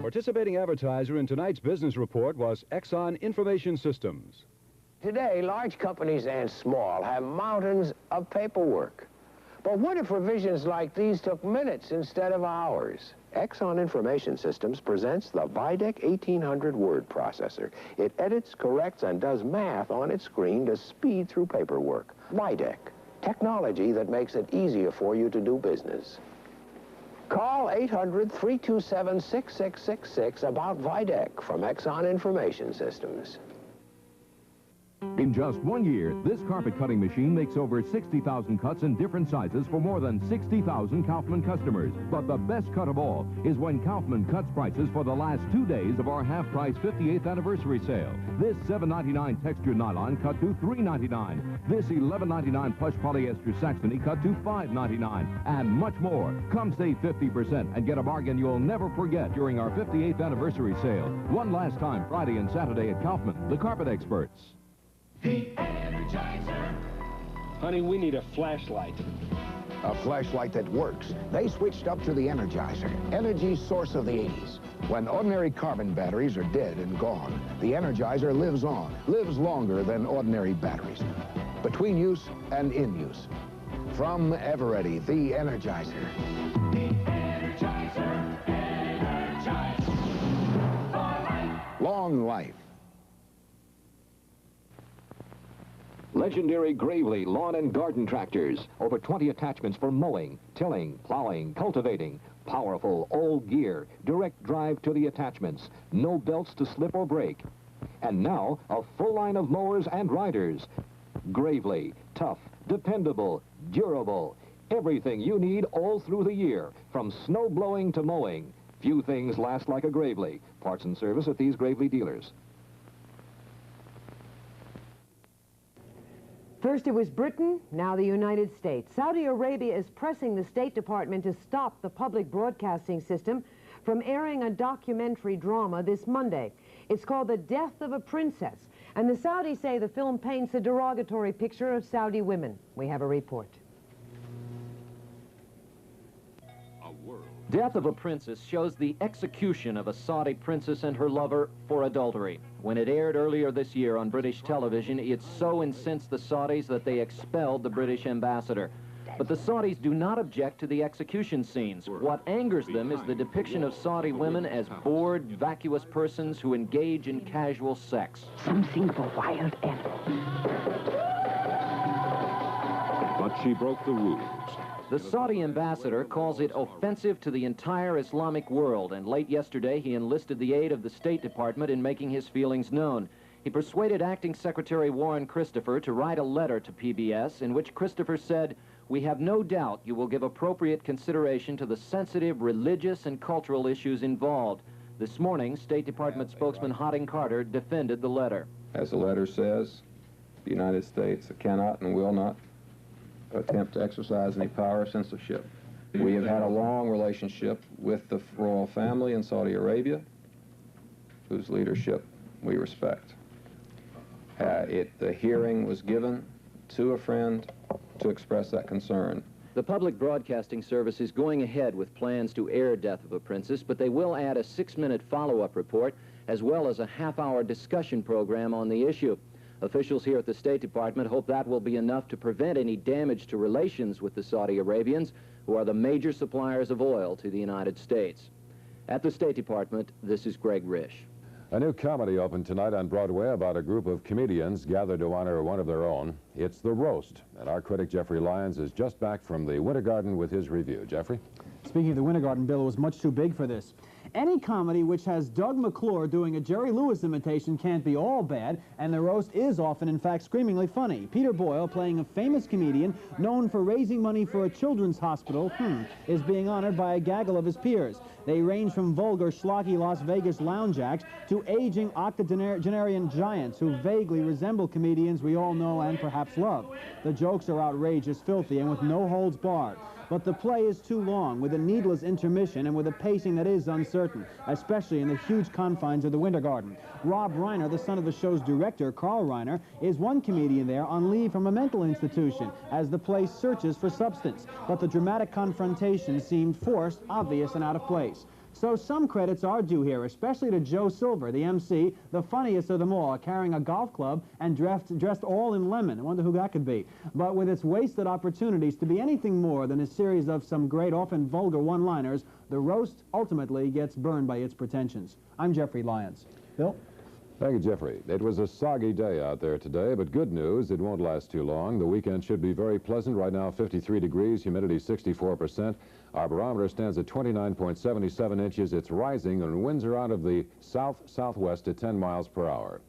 Participating advertiser in tonight's business report was Exxon Information Systems. Today, large companies and small have mountains of paperwork. But what if revisions like these took minutes instead of hours? Exxon Information Systems presents the VIDEC 1800 word processor. It edits, corrects, and does math on its screen to speed through paperwork. VIDEC, technology that makes it easier for you to do business. Call 800-327-6666 about VIDEC from Exxon Information Systems. In just 1 year, this carpet cutting machine makes over 60,000 cuts in different sizes for more than 60,000 Kaufman customers. But the best cut of all is when Kaufman cuts prices for the last 2 days of our half-price 58th anniversary sale. This $7.99 textured nylon cut to $3.99. This $11.99 plush polyester Saxony cut to $5.99. And much more. Come save 50% and get a bargain you'll never forget during our 58th anniversary sale. One last time, Friday and Saturday at Kaufman, the carpet experts. The Energizer. Honey, we need a flashlight. A flashlight that works. They switched up to the Energizer, energy source of the 80s. When ordinary carbon batteries are dead and gone, the Energizer lives on, lives longer than ordinary batteries. Between use and in use. From Eveready, the Energizer. The Energizer. Energize. For life. Long life. Legendary Gravely lawn and garden tractors. Over 20 attachments for mowing, tilling, plowing, cultivating. Powerful, old gear. Direct drive to the attachments. No belts to slip or break. And now, a full line of mowers and riders. Gravely. Tough, dependable, durable. Everything you need all through the year. From snow blowing to mowing. Few things last like a Gravely. Parts and service at these Gravely dealers. First it was Britain, now the United States. Saudi Arabia is pressing the State Department to stop the public broadcasting system from airing a documentary drama this Monday. It's called The Death of a Princess, and the Saudis say the film paints a derogatory picture of Saudi women. We have a report. Death of a Princess shows the execution of a Saudi princess and her lover for adultery. When it aired earlier this year on British television, it so incensed the Saudis that they expelled the British ambassador. But the Saudis do not object to the execution scenes. What angers them is the depiction of Saudi women as bored, vacuous persons who engage in casual sex. Something for wild animals. But she broke the rules. The Saudi ambassador calls it offensive to the entire Islamic world, and late yesterday he enlisted the aid of the State Department in making his feelings known. He persuaded Acting Secretary Warren Christopher to write a letter to PBS in which Christopher said, "We have no doubt you will give appropriate consideration to the sensitive religious and cultural issues involved." This morning, State Department spokesman Harding Carter defended the letter. As the letter says, the United States cannot and will not attempt to exercise any power or censorship. We have had a long relationship with the royal family in Saudi Arabia, whose leadership we respect. The hearing was given to a friend to express that concern. The Public Broadcasting Service is going ahead with plans to air Death of a Princess, but they will add a 6-minute follow-up report as well as a half-hour discussion program on the issue. Officials here at the State Department hope that will be enough to prevent any damage to relations with the Saudi Arabians, who are the major suppliers of oil to the United States. At the State Department, this is Greg Risch. A new comedy opened tonight on Broadway about a group of comedians gathered to honor one of their own. It's The Roast, and our critic Jeffrey Lyons is just back from the Winter Garden with his review. Jeffrey? Speaking of the Winter Garden, Bill, it was much too big for this. Any comedy which has Doug McClure doing a Jerry Lewis imitation can't be all bad, and The Roast is often, in fact, screamingly funny. Peter Boyle, playing a famous comedian known for raising money for a children's hospital, is being honored by a gaggle of his peers. They range from vulgar, schlocky Las Vegas lounge acts to aging octogenarian giants who vaguely resemble comedians we all know and perhaps love. The jokes are outrageous, filthy, and with no holds barred. But the play is too long, with a needless intermission and with a pacing that is uncertain, especially in the huge confines of the Winter Garden. Rob Reiner, the son of the show's director, Carl Reiner, is one comedian there on leave from a mental institution as the play searches for substance. But the dramatic confrontation seemed forced, obvious, and out of place. So some credits are due here, especially to Joe Silver, the MC, the funniest of them all, carrying a golf club and dressed all in lemon. I wonder who that could be. But with its wasted opportunities to be anything more than a series of some great, often vulgar one-liners, The Roast ultimately gets burned by its pretensions. I'm Jeffrey Lyons. Bill? Thank you, Jeffrey. It was a soggy day out there today, but good news, it won't last too long. The weekend should be very pleasant. Right now, 53 degrees, humidity 64%. Our barometer stands at 29.77 inches. It's rising, and winds are out of the south-southwest at 10 miles per hour.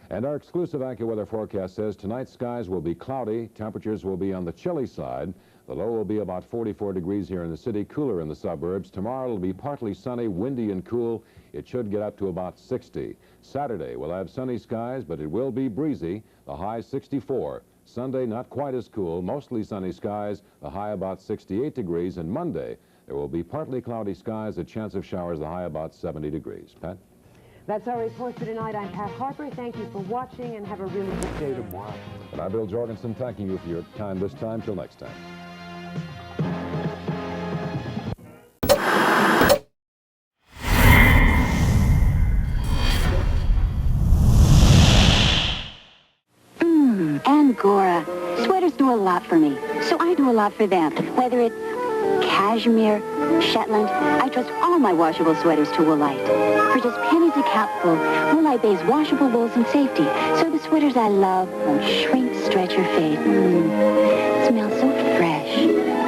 And our exclusive AccuWeather forecast says tonight skies will be cloudy. Temperatures will be on the chilly side. The low will be about 44 degrees here in the city, cooler in the suburbs. Tomorrow it'll be partly sunny, windy, and cool. It should get up to about 60. Saturday we'll have sunny skies, but it will be breezy. The high 64. Sunday, not quite as cool, mostly sunny skies, the high about 68 degrees. And Monday, there will be partly cloudy skies, a chance of showers, the high about 70 degrees. Pat? That's our report for tonight. I'm Pat Harper. Thank you for watching, and have a really good day tomorrow. And I'm Bill Jorgensen, thanking you for your time this time. Till next time. Angora. Sweaters do a lot for me, so I do a lot for them. Whether it's cashmere, Shetland, I trust all my washable sweaters to Woolite. For just pennies a capful, Woolite bays washable wools and safety, so the sweaters I love won't shrink, stretch, or fade. Smell so fresh.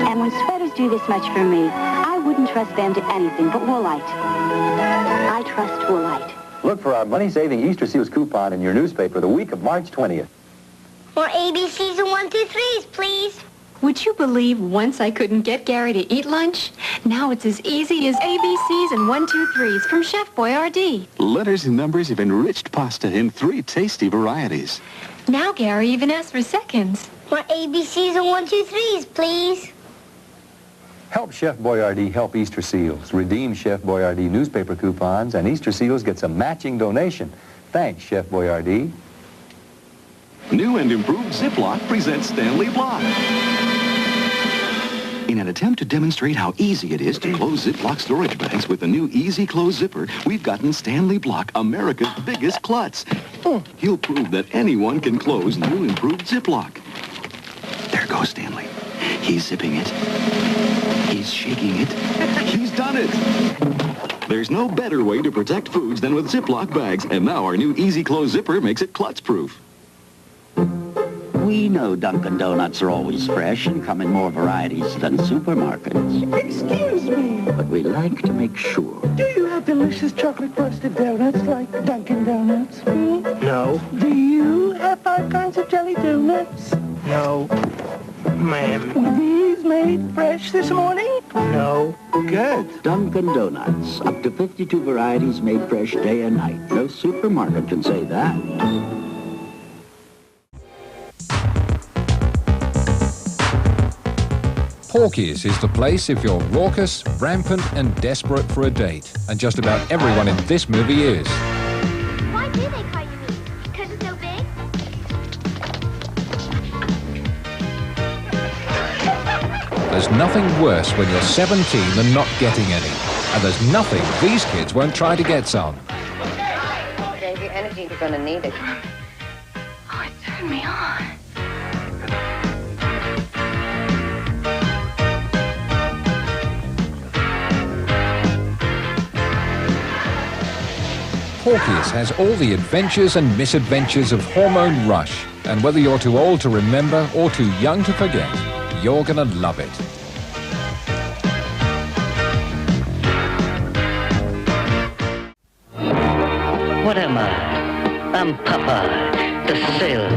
And when sweaters do this much for me, I wouldn't trust them to anything but Woolite. I trust Woolite. Look for our money-saving Easter Seals coupon in your newspaper the week of March 20th. More ABCs and 1, 2, 3s, please. Would you believe once I couldn't get Gary to eat lunch? Now it's as easy as ABCs and 1, 2, 3s from Chef Boyardee. Letters and numbers of enriched pasta in 3 tasty varieties. Now Gary even asks for seconds. More ABCs and 1, 2, 3s, please. Help Chef Boyardee help Easter Seals. Redeem Chef Boyardee newspaper coupons, and Easter Seals gets a matching donation. Thanks, Chef Boyardee. New and improved Ziploc presents Stanley Block. In an attempt to demonstrate how easy it is to close Ziploc storage bags with the new Easy Close Zipper, we've gotten Stanley Block, America's biggest klutz. He'll prove that anyone can close new improved Ziploc. There goes Stanley. He's zipping it. He's shaking it. He's done it. There's no better way to protect foods than with Ziploc bags, and now our new Easy Close Zipper makes it klutz-proof. We know Dunkin' Donuts are always fresh and come in more varieties than supermarkets. Excuse me. But we like to make sure. Do you have delicious chocolate frosted donuts like Dunkin' Donuts? No. Do you have 5 kinds of jelly donuts? No. Ma'am. Were these made fresh this morning? No. Good. Dunkin' Donuts. Up to 52 varieties made fresh day and night. No supermarket can say that. Porky's is the place if you're raucous, rampant, and desperate for a date. And just about everyone in this movie is. Why do they call you mean? Because it's so big? There's nothing worse when you're 17 than not getting any. And there's nothing these kids won't try to get some. Save your energy, you're gonna need it. Oh, it turned me on. Porky's has all the adventures and misadventures of Hormone Rush. And whether you're too old to remember or too young to forget, you're gonna love it. What am I? I'm Popeye, the sailor.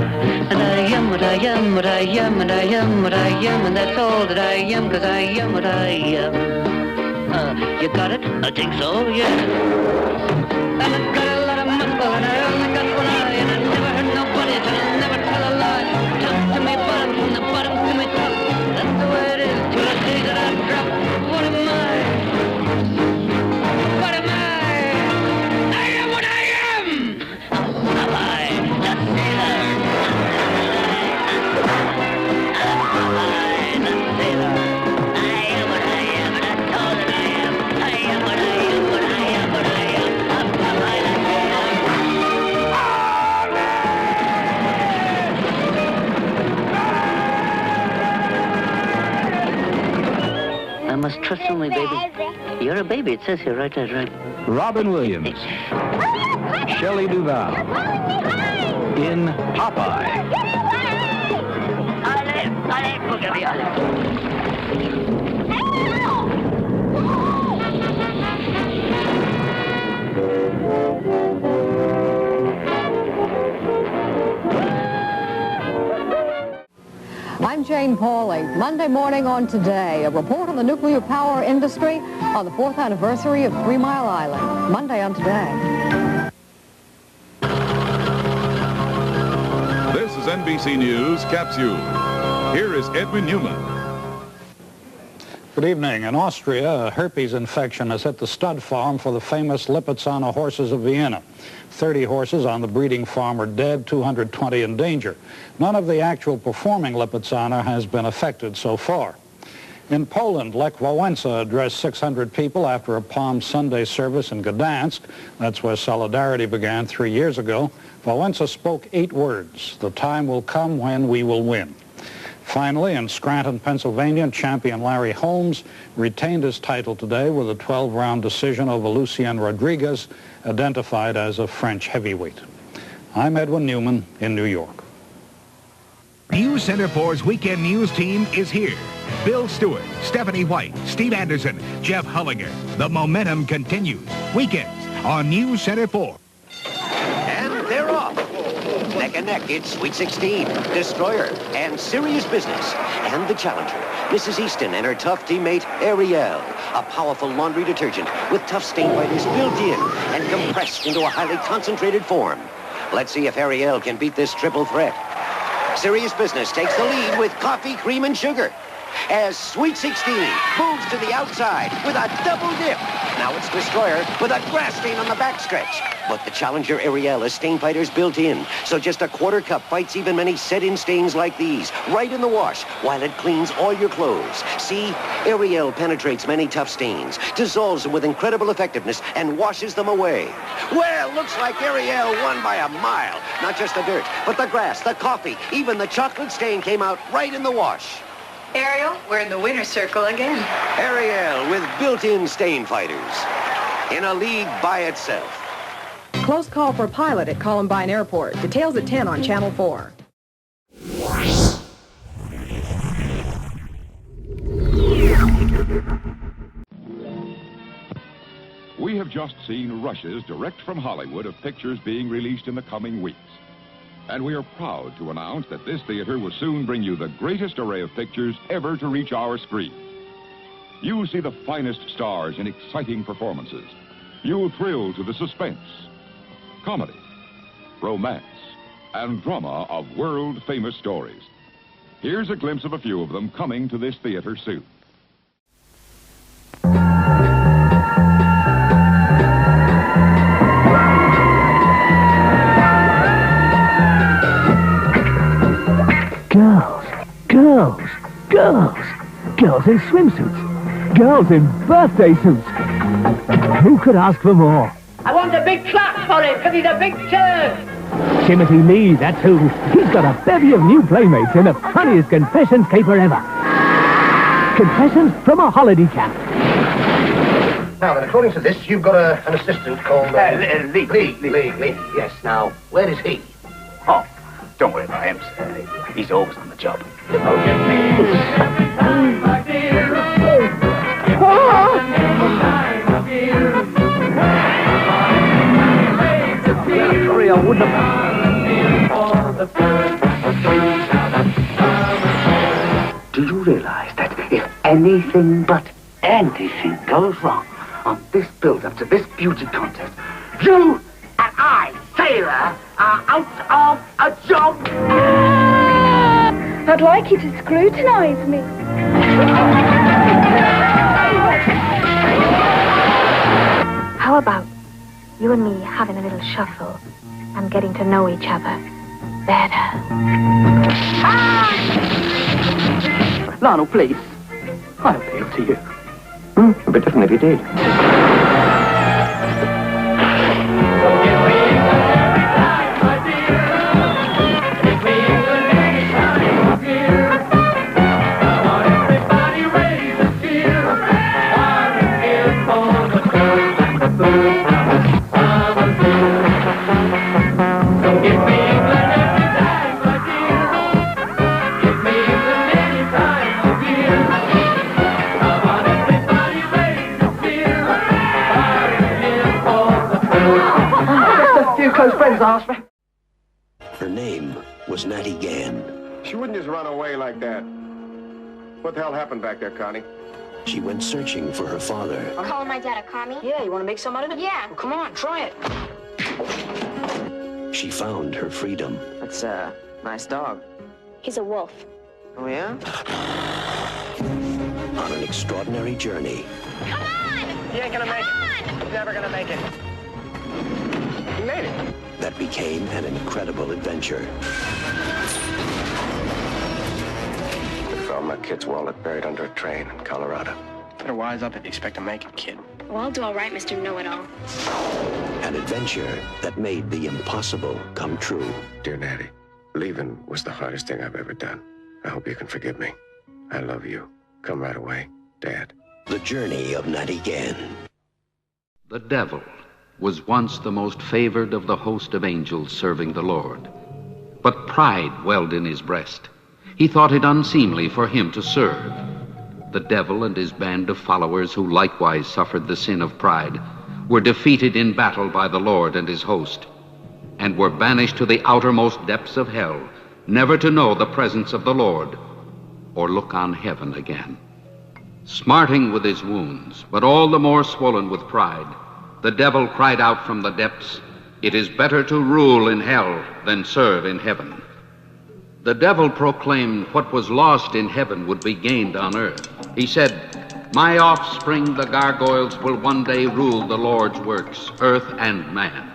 And I am what I am, what I am, and I am what I am, and that's all that I am, 'cause I am what I am. You got it? I think so, yeah. And I've got a lot of muscle, and I only got one eye, and I never hurt nobody, and I'll never tell a lie. Top to me bottom, from the bottom to me top. That's the way it is, till the day that I drop. What am I? What am I? I am what I am! I'm Popeye, the sailor. I'm Popeye, the sailor. I am what I am, and that's all that I am. I am what I am, what I am, what I am. I'm Popeye, the sailor. I must trust only, baby. You're a baby, it says here, right there, right? Robin Williams, Shelley Duvall, in Popeye. Allez, Boogie, allez. I'm Jane Pauley. Monday morning on Today, a report on the nuclear power industry on the 4th anniversary of 3 Mile Island. Monday on Today. This is NBC News Capsule. Here is Edwin Newman. Good evening. In Austria, a herpes infection has hit the stud farm for the famous Lipizzaner horses of Vienna. 30 horses on the breeding farm are dead, 220 in danger. None of the actual performing Lipizzaner has been affected so far. In Poland, Lech Wałęsa addressed 600 people after a Palm Sunday service in Gdansk. That's where Solidarity began 3 years ago. Wałęsa spoke 8 words: "The time will come when we will win." Finally, in Scranton, Pennsylvania, champion Larry Holmes retained his title today with a 12-round decision over Lucien Rodriguez, identified as a French heavyweight. I'm Edwin Newman in New York. News Center 4's Weekend News team is here. Bill Stewart, Stephanie White, Steve Anderson, Jeff Hullinger. The momentum continues. Weekends on News Center 4. And they're off. Neck and neck, it's Sweet 16, Destroyer, and Serious Business. And the challenger, Mrs. Easton and her tough teammate, Ariel. A powerful laundry detergent with tough stain fighters built in and compressed into a highly concentrated form. Let's see if Ariel can beat this triple threat. Serious Business takes the lead with coffee, cream, and sugar. As Sweet 16 moves to the outside with a double dip. Now it's Destroyer with a grass stain on the backstretch. But the challenger Ariel has stain fighters built in, so just a quarter cup fights even many set-in stains like these, right in the wash, while it cleans all your clothes. See, Ariel penetrates many tough stains, dissolves them with incredible effectiveness, and washes them away. Well, looks like Ariel won by a mile. Not just the dirt, but the grass, the coffee, even the chocolate stain came out right in the wash. Ariel, we're in the winner's circle again. Ariel with built-in stain fighters. In a league by itself. Close call for a pilot at Columbine Airport. Details at 10 on Channel 4. We have just seen rushes direct from Hollywood of pictures being released in the coming weeks. And we are proud to announce that this theater will soon bring you the greatest array of pictures ever to reach our screen. You'll see the finest stars in exciting performances. You'll thrill to the suspense, comedy, romance, and drama of world-famous stories. Here's a glimpse of a few of them coming to this theater soon. Girls, girls, girls. Girls in swimsuits. Girls in birthday suits. Who could ask for more? I want a big clap for him, because he's a big turd. Timothy Lee, that's who. He's got a bevy of new playmates and the funniest confessions caper ever. Confessions from a holiday camp. Now then, according to this, you've got an assistant called... Lee. Yes, now, where is he? Oh, don't worry about him, sir. He's always on the job. Sorry, I wouldn't have... Do you realize that if anything but anything goes wrong on this build-up to this beauty contest, you and I, Sailor, are out of a job? I'd like you to scrutinize me. How about you and me having a little shuffle and getting to know each other better? Lionel, please. I appeal to you. It'd be different if you did. Her name was Natty Gann. She wouldn't just run away like that. What the hell happened back there, Connie? She went searching for her father. I'm calling my dad a commie. Yeah, you want to make some out of it? Yeah. Well, come on, try it. She found her freedom. That's a nice dog. He's a wolf. Oh, yeah? On an extraordinary journey. He ain't gonna make it. He's never gonna make it. He made it. That became an incredible adventure. I found my kid's wallet buried under a train in Colorado. Better wise up if you expect to make it, kid. Well, I'll do all right, Mr. Know-It-All. An adventure that made the impossible come true. Dear Natty, leaving was the hardest thing I've ever done. I hope you can forgive me. I love you. Come right away, Dad. The journey of Natty Gann. The devil was once the most favored of the host of angels serving the Lord. But pride welled in his breast. He thought it unseemly for him to serve. The devil and his band of followers, who likewise suffered the sin of pride, were defeated in battle by the Lord and his host, and were banished to the outermost depths of hell, never to know the presence of the Lord or look on heaven again. Smarting with his wounds, but all the more swollen with pride, the devil cried out from the depths, "It is better to rule in hell than serve in heaven." The devil proclaimed what was lost in heaven would be gained on earth. He said, "My offspring, the gargoyles, will one day rule the Lord's works, earth and man."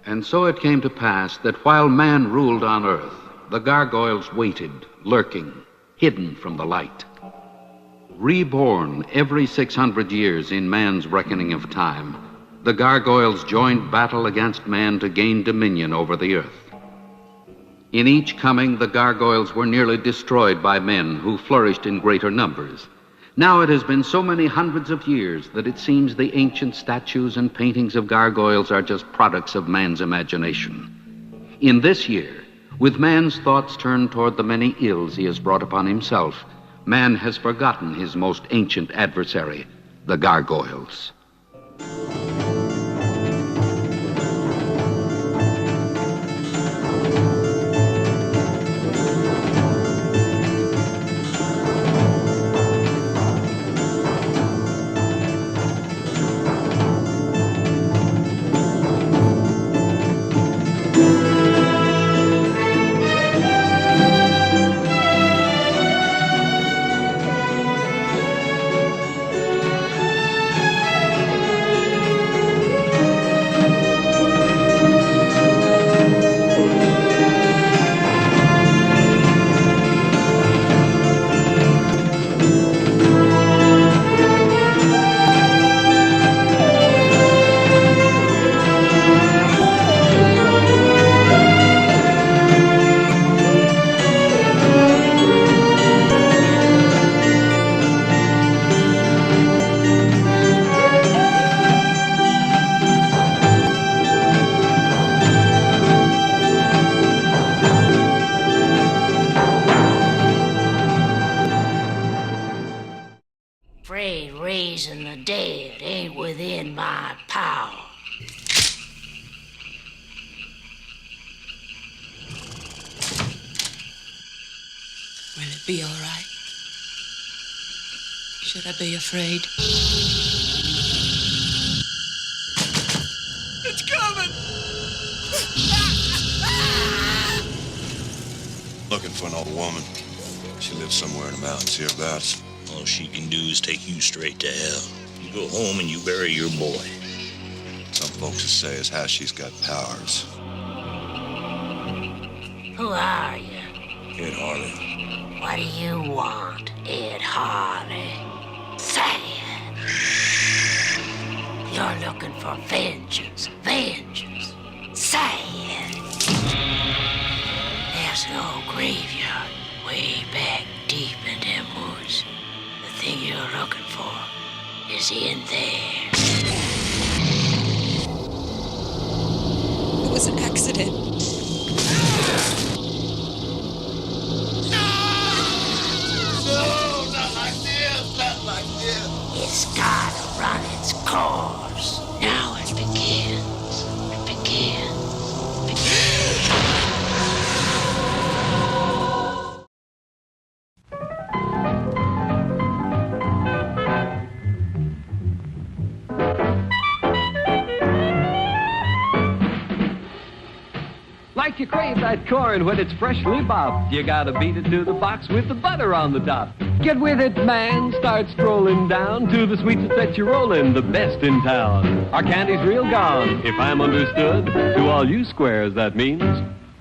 And so it came to pass that while man ruled on earth, the gargoyles waited, lurking, hidden from the light. Reborn every 600 years in man's reckoning of time, the gargoyles joined battle against man to gain dominion over the earth. In each coming, the gargoyles were nearly destroyed by men who flourished in greater numbers. Now it has been so many hundreds of years that it seems the ancient statues and paintings of gargoyles are just products of man's imagination. In this year, with man's thoughts turned toward the many ills he has brought upon himself, man has forgotten his most ancient adversary, the gargoyles. afraid raising the dead ain't within my power. Will it be all right? Should I be afraid? It's coming! Looking for an old woman. She lives somewhere in the mountains hereabouts. All she can do is take you straight to hell. You go home and you bury your boy. Some folks will say as how she's got powers. Who are you? Ed Harley. What do you want, Ed Harley? Say it. You're looking for vengeance. Vengeance. Say it. There's an old graveyard way back deep in them woods. The thing you're looking for is in there. It was an accident. No, not like this, not like this. It's gotta run its course. Now it begins. It begins. Like you crave that corn when it's freshly bobbed, you gotta beat it to the box with the butter on the top. Get with it, man, start strolling down to the sweets that you're rolling, the best in town. Our candy's real gone, if I'm understood. To all you squares, that means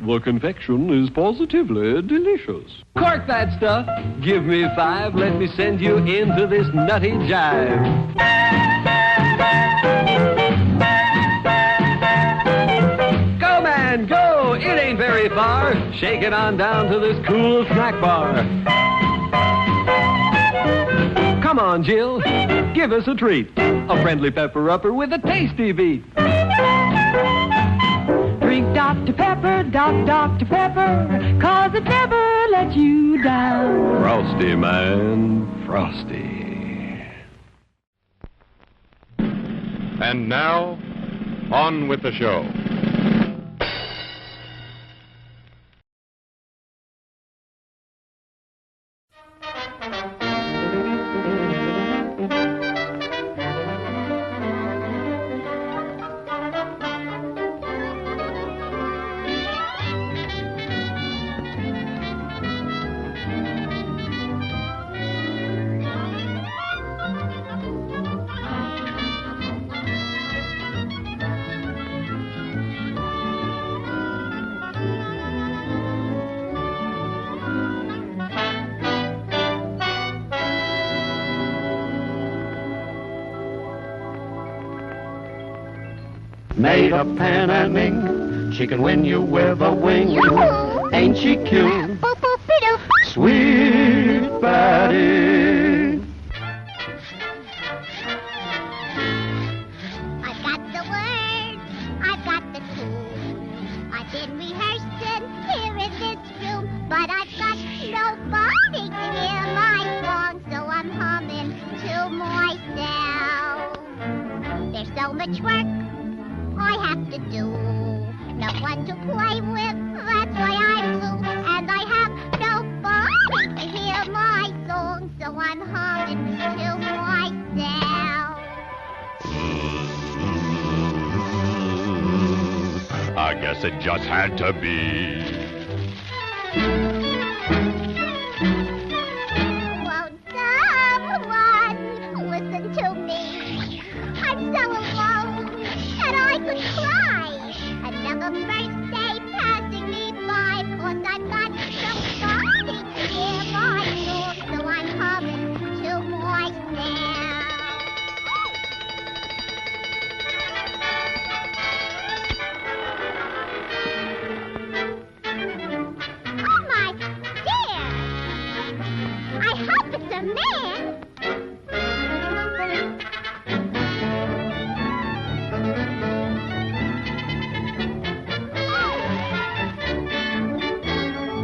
the confection is positively delicious. Cork that stuff, give me 5, let me send you into this nutty jive. Go, man, go! It ain't very far. Shake it on down to this cool snack bar. Come on, Jill, give us a treat. A friendly pepper-upper with a tasty beat. Drink Dr. Pepper, Dr. Pepper, 'cause it never lets you down. Frosty, man, frosty. And now, on with the show. Made of pen and ink, she can win you with a wing. Yoo-hoo. Ain't she cute? Boop, boop, be-doo. Sweet Betty. I've got the words, I've got the tune. I've been rehearsing here in this room, but I've got nobody to hear my song, so I'm humming to myself. There's so much work I have to do, no one to play with, that's why I'm blue. And I have nobody to hear my song, so I'm humming to myself. I guess it just had to be. Won't someone listen to me? I'm so alone that I could cry. Another birthday passing me by, 'cause I've got nobody to hear my song, so I'm humming to myself. Oh my dear! I hope it's a man.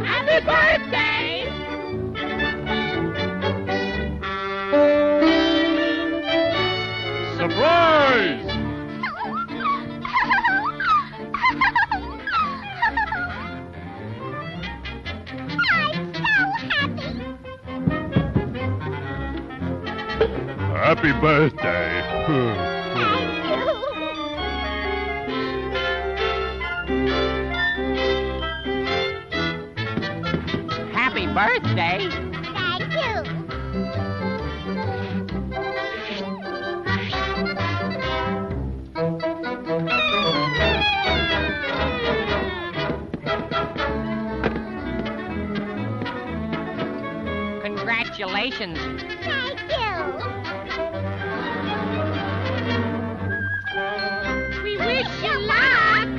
Happy birthday! Happy birthday. Happy birthday. Thank you. Congratulations. Thank you. We wish you luck.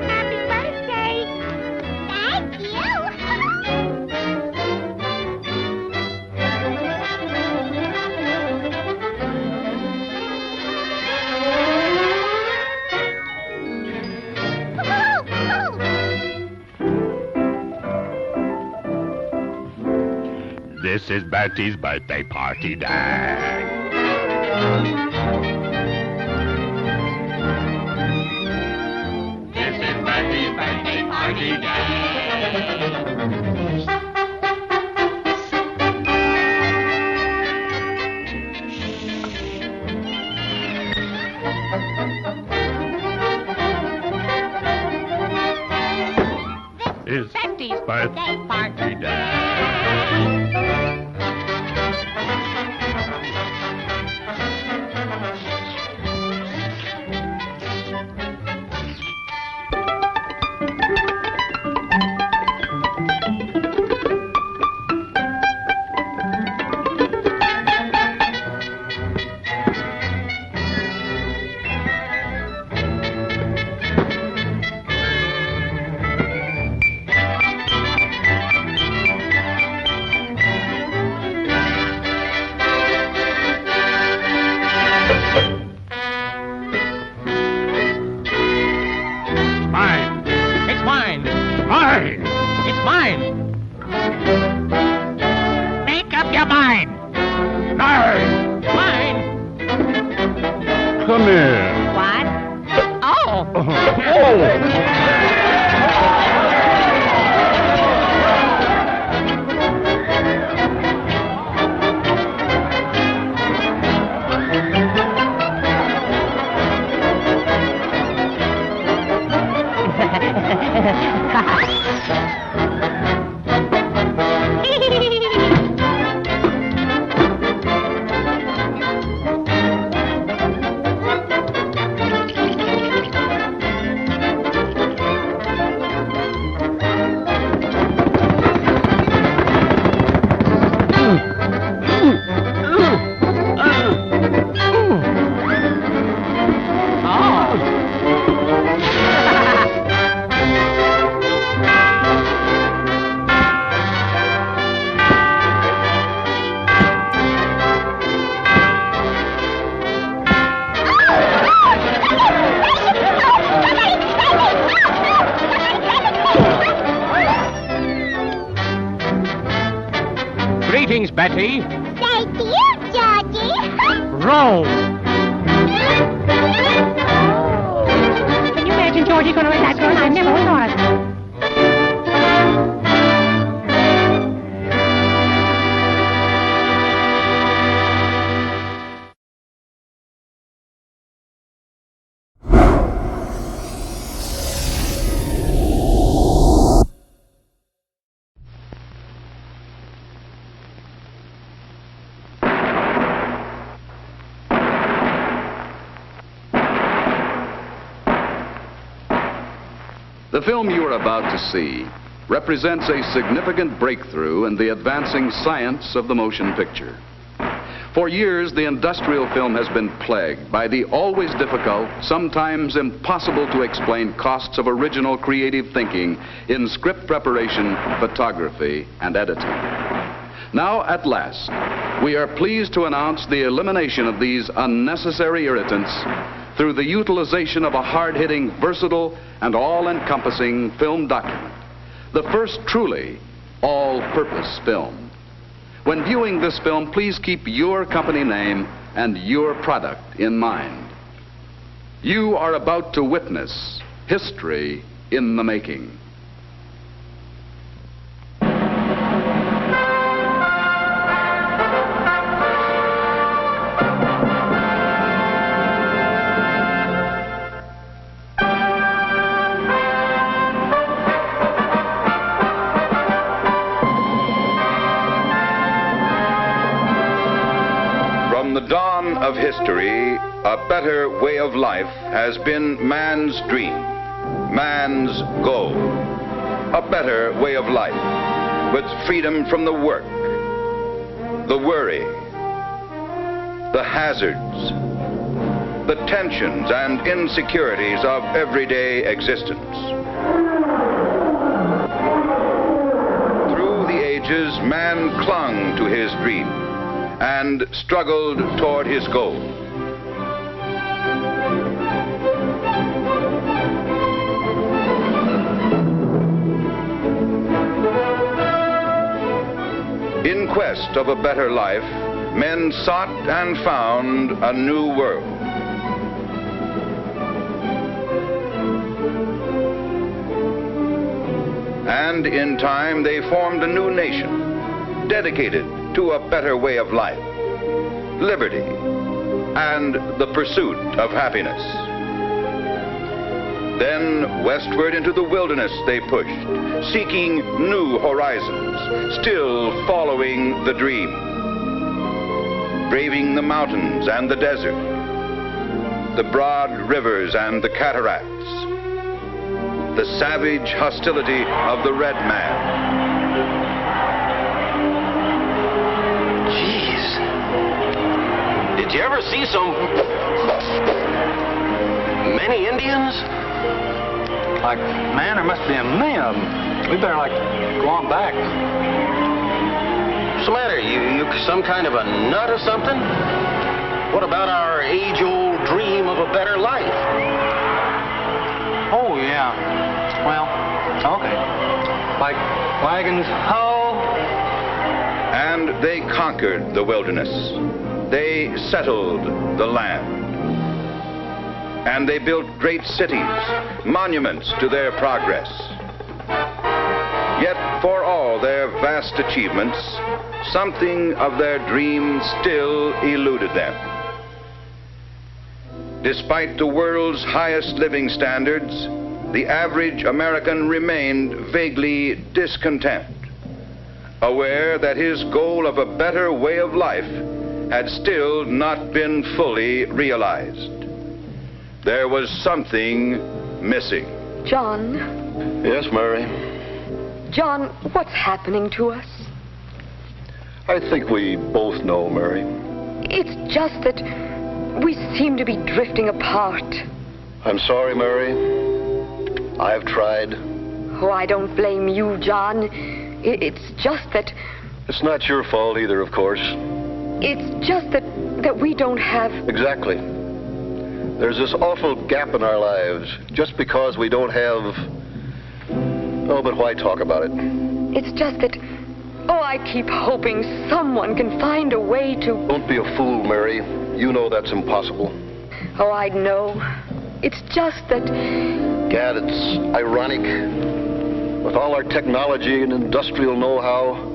Happy birthday. Thank you. This is Bertie's birthday party day. This is Bertie's birthday party It's Betty's birthday party Mine. It's mine. Mine. It's mine. Make up your mind. Mine. Mine. Come here. What? Oh. Greetings, Betty. Thank you, Georgie. Roll. Can you imagine Georgie going to raise that girl? I never thought. The film you are about to see represents a significant breakthrough in the advancing science of the motion picture. For years, the industrial film has been plagued by the always difficult, sometimes impossible to explain costs of original creative thinking in script preparation, photography, and editing. Now, at last, we are pleased to announce the elimination of these unnecessary irritants through the utilization of a hard-hitting, versatile, and all-encompassing film document, the first truly all-purpose film. When viewing this film, please keep your company name and your product in mind. You are about to witness history in the making. From the dawn of history, a better way of life has been man's dream, man's goal. A better way of life with freedom from the work, the worry, the hazards, the tensions and insecurities of everyday existence. Through the ages, man clung to his dream and struggled toward his goal. In quest of a better life, men sought and found a new world. And in time, they formed a new nation, dedicated to a better way of life, liberty, and the pursuit of happiness. Then westward into the wilderness they pushed, seeking new horizons, still following the dream, braving the mountains and the desert, the broad rivers and the cataracts, the savage hostility of the red man. Did you ever see so many Indians? Like, man, there must be a million of them. We better, go on back. What's the matter? You some kind of a nut or something? What about our age-old dream of a better life? Oh, yeah. Well, okay. Like wagons, ho! And they conquered the wilderness. They settled the land. And they built great cities, monuments to their progress. Yet for all their vast achievements, something of their dream still eluded them. Despite the world's highest living standards, the average American remained vaguely discontent, aware that his goal of a better way of life had still not been fully realized. There was something missing. John? Yes, Mary? John, what's happening to us? I think we both know, Mary. It's just that we seem to be drifting apart. I'm sorry, Mary. I've tried. Oh, I don't blame you, John. It's just that... It's not your fault either, of course. It's just that we don't have... Exactly. There's this awful gap in our lives just because we don't have... Oh, but why talk about it? It's just that... Oh, I keep hoping someone can find a way to... Don't be a fool, Mary. You know that's impossible. Oh, I know. It's just that... Gad, it's ironic. With all our technology and industrial know-how,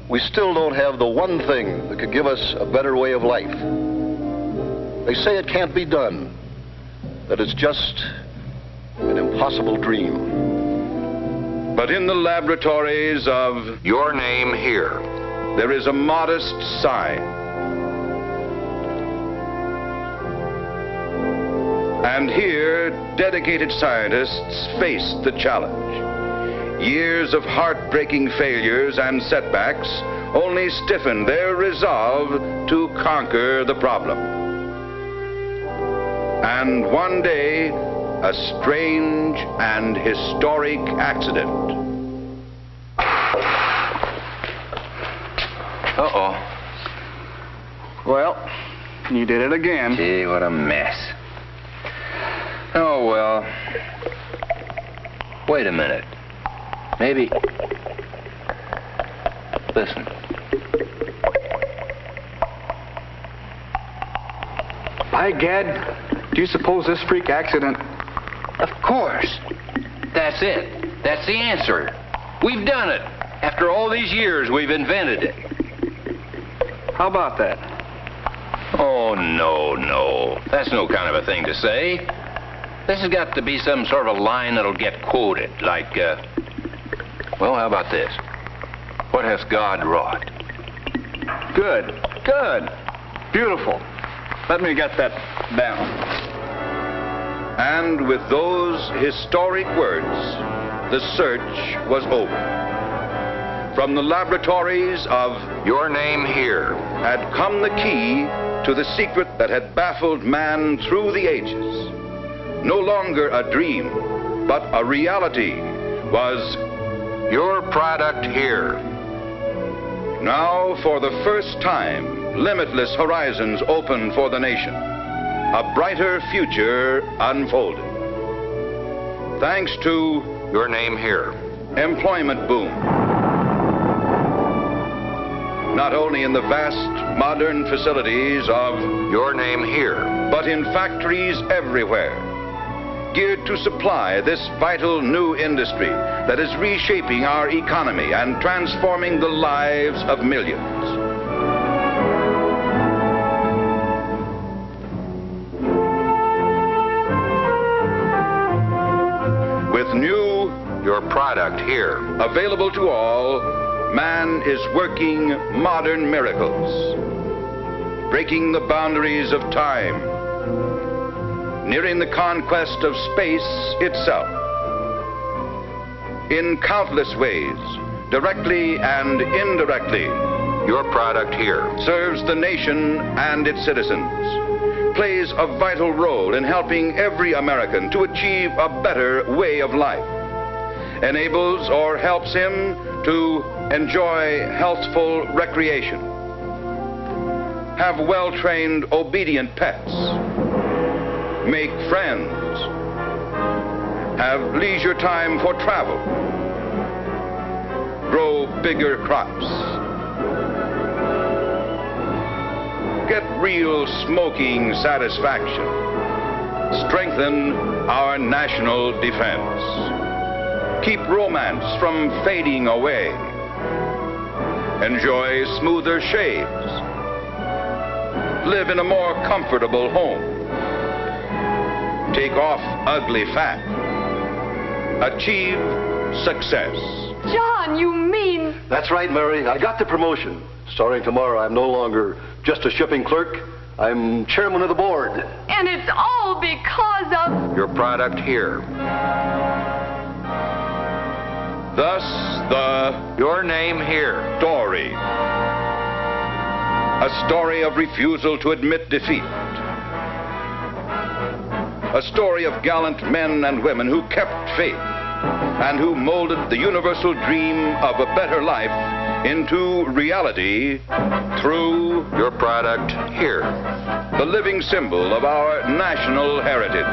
we still don't have the one thing that could give us a better way of life. They say it can't be done, that it's just an impossible dream. But in the laboratories of Your Name Here, there is a modest sign. And here, dedicated scientists face the challenge. Years of heartbreaking failures and setbacks only stiffen their resolve to conquer the problem. And one day, a strange and historic accident. Uh-oh. Well, you did it again. Gee, what a mess. Oh, well. Wait a minute. Maybe... Listen. By gad, do you suppose this freak accident... Of course. That's it. That's the answer. We've done it. After all these years, we've invented it. How about that? Oh, no. That's no kind of a thing to say. This has got to be some sort of a line that'll get quoted, like, well, how about this? What hath God wrought? Good. Beautiful. Let me get that down. And with those historic words, the search was over. From the laboratories of Your Name Here had come the key to the secret that had baffled man through the ages. No longer a dream, but a reality was Your Product Here. Now, for the first time, limitless horizons open for the nation. A brighter future unfolded. Thanks to Your Name Here. Employment boom. Not only in the vast modern facilities of Your Name Here, but in factories everywhere, geared to supply this vital new industry that is reshaping our economy and transforming the lives of millions. With new Your Product Here available to all, man is working modern miracles, breaking the boundaries of time, nearing the conquest of space itself. In countless ways, directly and indirectly, Your Product Here serves the nation and its citizens, plays a vital role in helping every American to achieve a better way of life, enables or helps him to enjoy healthful recreation, have well-trained, obedient pets, make friends, have leisure time for travel, grow bigger crops, get real smoking satisfaction, strengthen our national defense, keep romance from fading away, enjoy smoother shaves, live in a more comfortable home, take off ugly fat, achieve success. John, you mean... That's right, Mary. I got the promotion. Starting tomorrow, I'm no longer just a shipping clerk. I'm chairman of the board. And it's all because of... Your Product Here. Thus, the Your Name Here story. A story of refusal to admit defeat. A story of gallant men and women who kept faith and who molded the universal dream of a better life into reality through Your Product Here, the living symbol of our national heritage.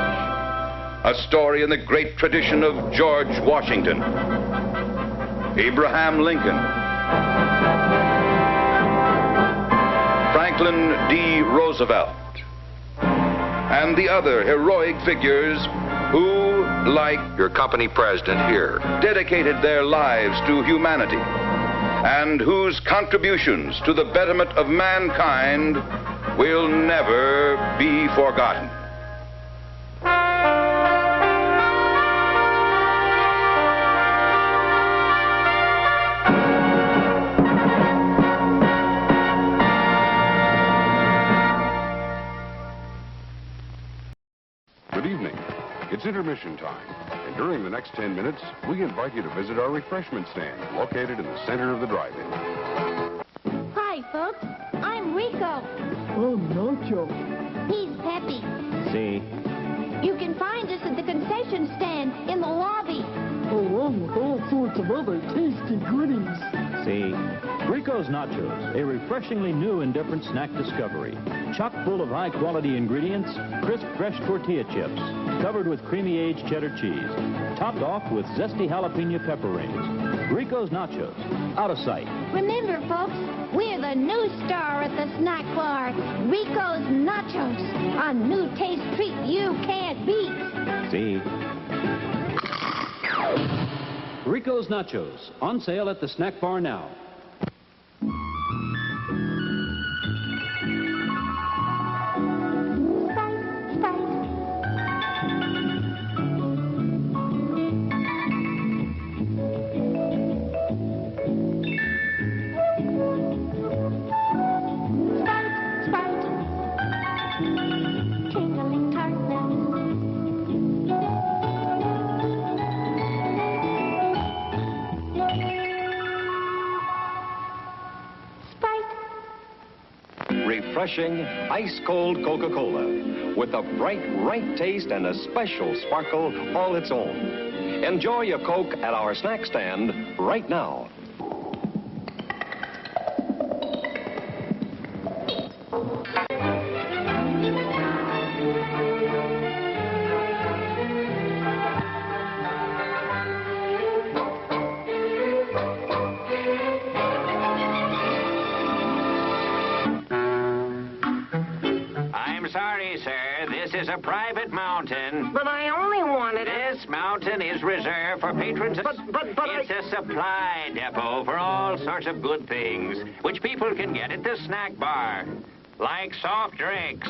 A story in the great tradition of George Washington, Abraham Lincoln, Franklin D. Roosevelt, and the other heroic figures who, like your company president here, dedicated their lives to humanity, and whose contributions to the betterment of mankind will never be forgotten. Good evening. It's intermission time, and during the next 10 minutes, we invite you to visit our refreshment stand located in the center of the drive-in. Hi, folks. I'm Rico. Oh, Nacho. He's Peppy. See? You can find us at the concession stand in the lobby. Along with all sorts of other tasty goodies. See? Rico's Nachos, a refreshingly new and different snack discovery. Chock full of high-quality ingredients, crisp, fresh tortilla chips, covered with creamy aged cheddar cheese, topped off with zesty jalapeno pepper rings. Rico's Nachos, out of sight. Remember, folks, we're the new star at the snack bar. Rico's Nachos, a new taste treat you can't beat. See? Rico's Nachos, on sale at the snack bar now. Refreshing, ice-cold Coca-Cola with a bright, right taste and a special sparkle all its own. Enjoy your Coke at our snack stand right now. Sorry, sir. This is a private mountain. But I only wanted it. This mountain is reserved for patrons. It's a supply depot for all sorts of good things, which people can get at the snack bar. Like soft drinks,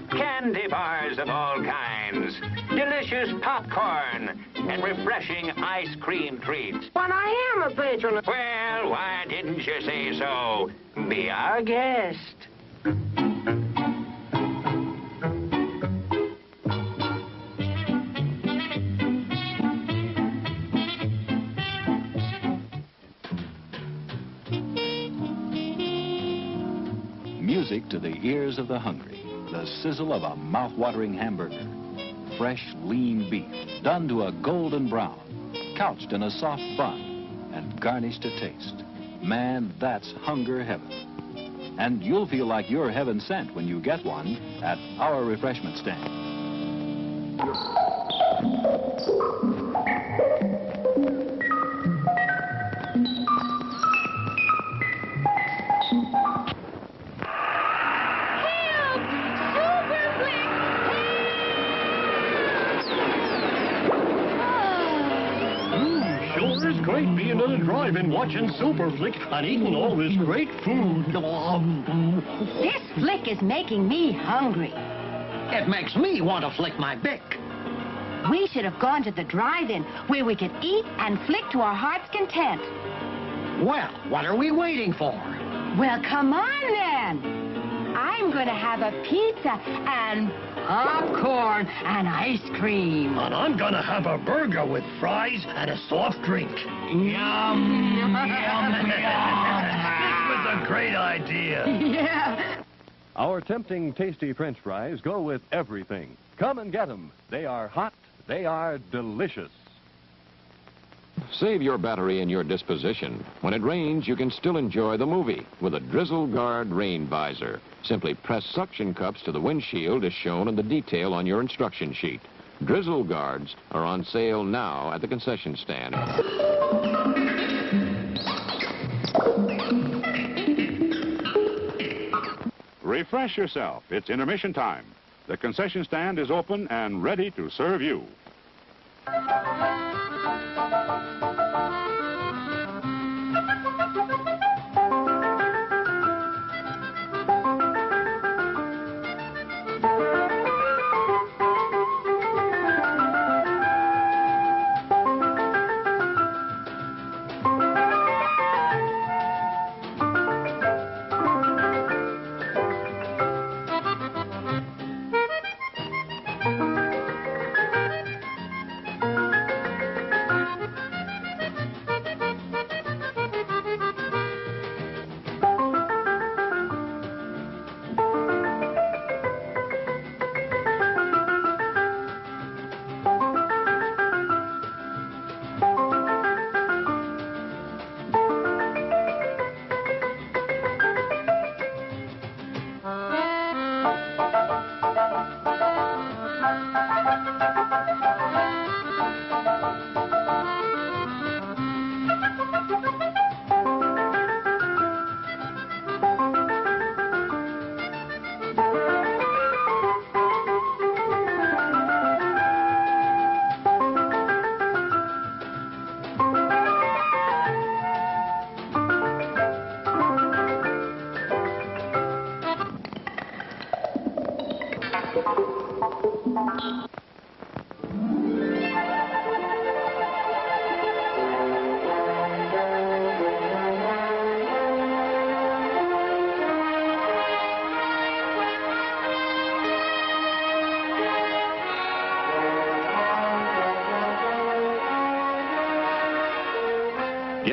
candy bars of all kinds, delicious popcorn, and refreshing ice cream treats. But I am a patron. Well, why didn't you say so? Be our guest. Music to the ears of the hungry. The sizzle of a mouth-watering hamburger. Fresh, lean beef, done to a golden brown, couched in a soft bun, and garnished to taste. Man, that's hunger heaven. And you'll feel like you're heaven sent when you get one at our refreshment stand. It's great being in a drive-in watching Super Flick and eating all this great food. This flick is making me hungry. It makes me want to flick my bick. We should have gone to the drive-in where we could eat and flick to our heart's content. Well, what are we waiting for? Well, come on then. I'm going to have a pizza and popcorn and ice cream. And I'm going to have a burger with fries and a soft drink. Yum, yum, yum. This was a great idea. Yeah. Our tempting, tasty French fries go with everything. Come and get them. They are hot. They are delicious. Save your battery and your disposition. When it rains, you can still enjoy the movie with a Drizzle Guard rain visor. Simply press suction cups to the windshield as shown in the detail on your instruction sheet. Drizzle Guards are on sale now at the concession stand. Refresh yourself. It's intermission time. The concession stand is open and ready to serve you.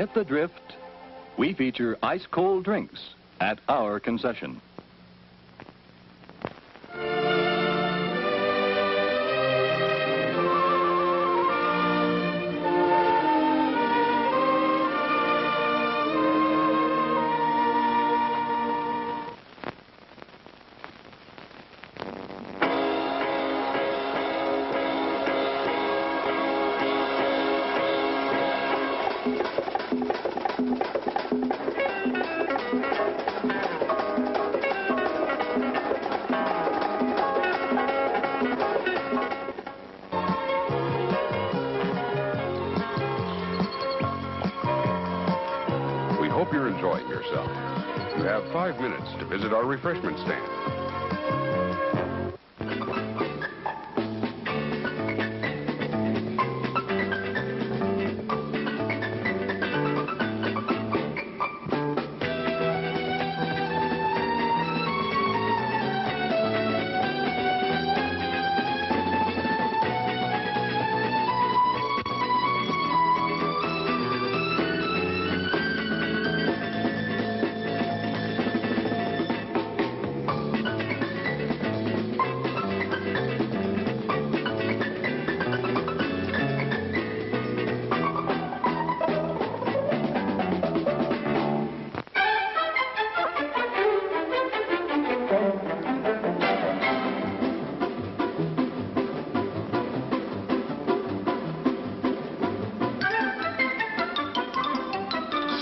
Get the drift? We feature ice-cold drinks at our concession. Hope you're enjoying yourself. You have 5 minutes to visit our refreshment stand.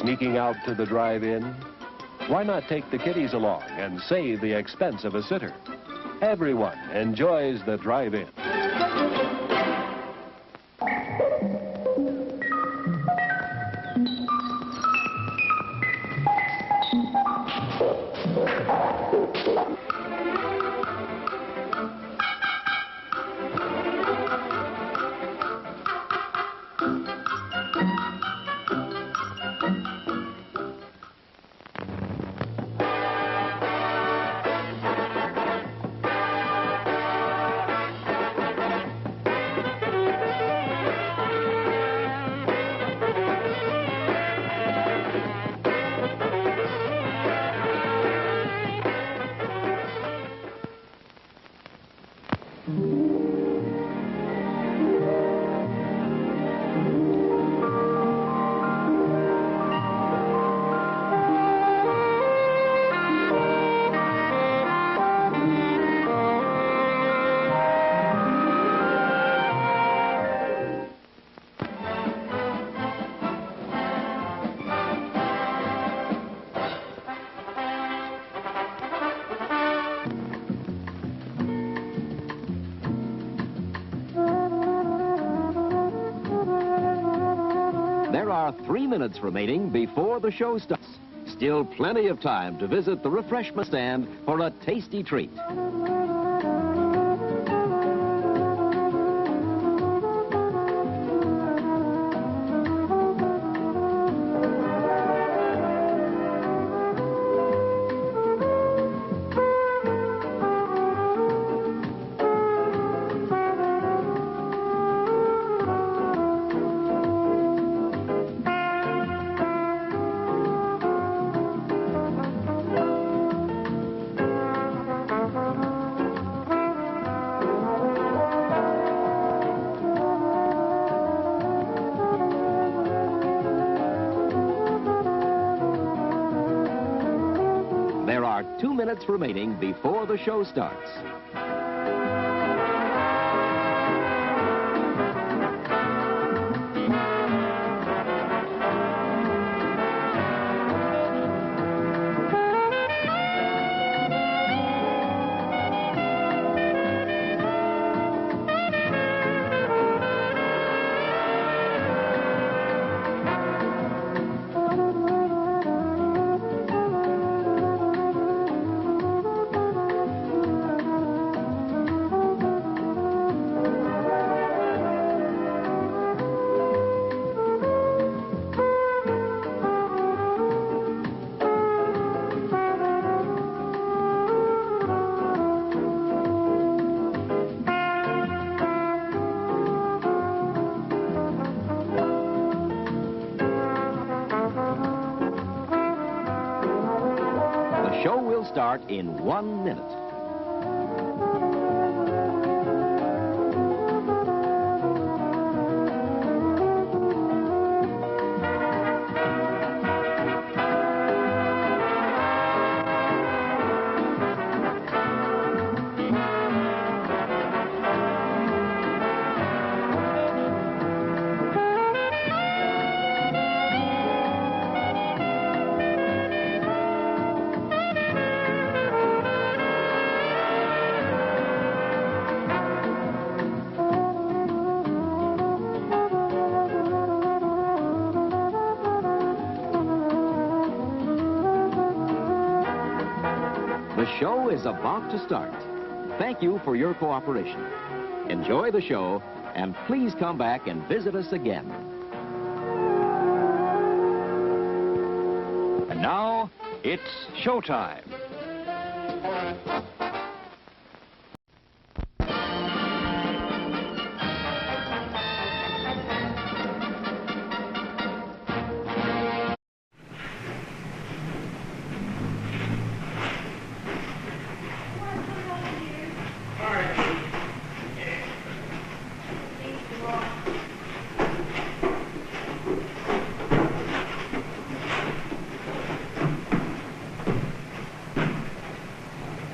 Sneaking out to the drive-in? Why not take the kiddies along and save the expense of a sitter? Everyone enjoys the drive-in. There are 3 minutes remaining before the show starts. Still plenty of time to visit the refreshment stand for a tasty treat. There are 2 minutes remaining before the show starts. start in 1 minute. The show is about to start. Thank you for your cooperation. Enjoy the show, and please come back and visit us again. And now, it's showtime.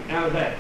How's that?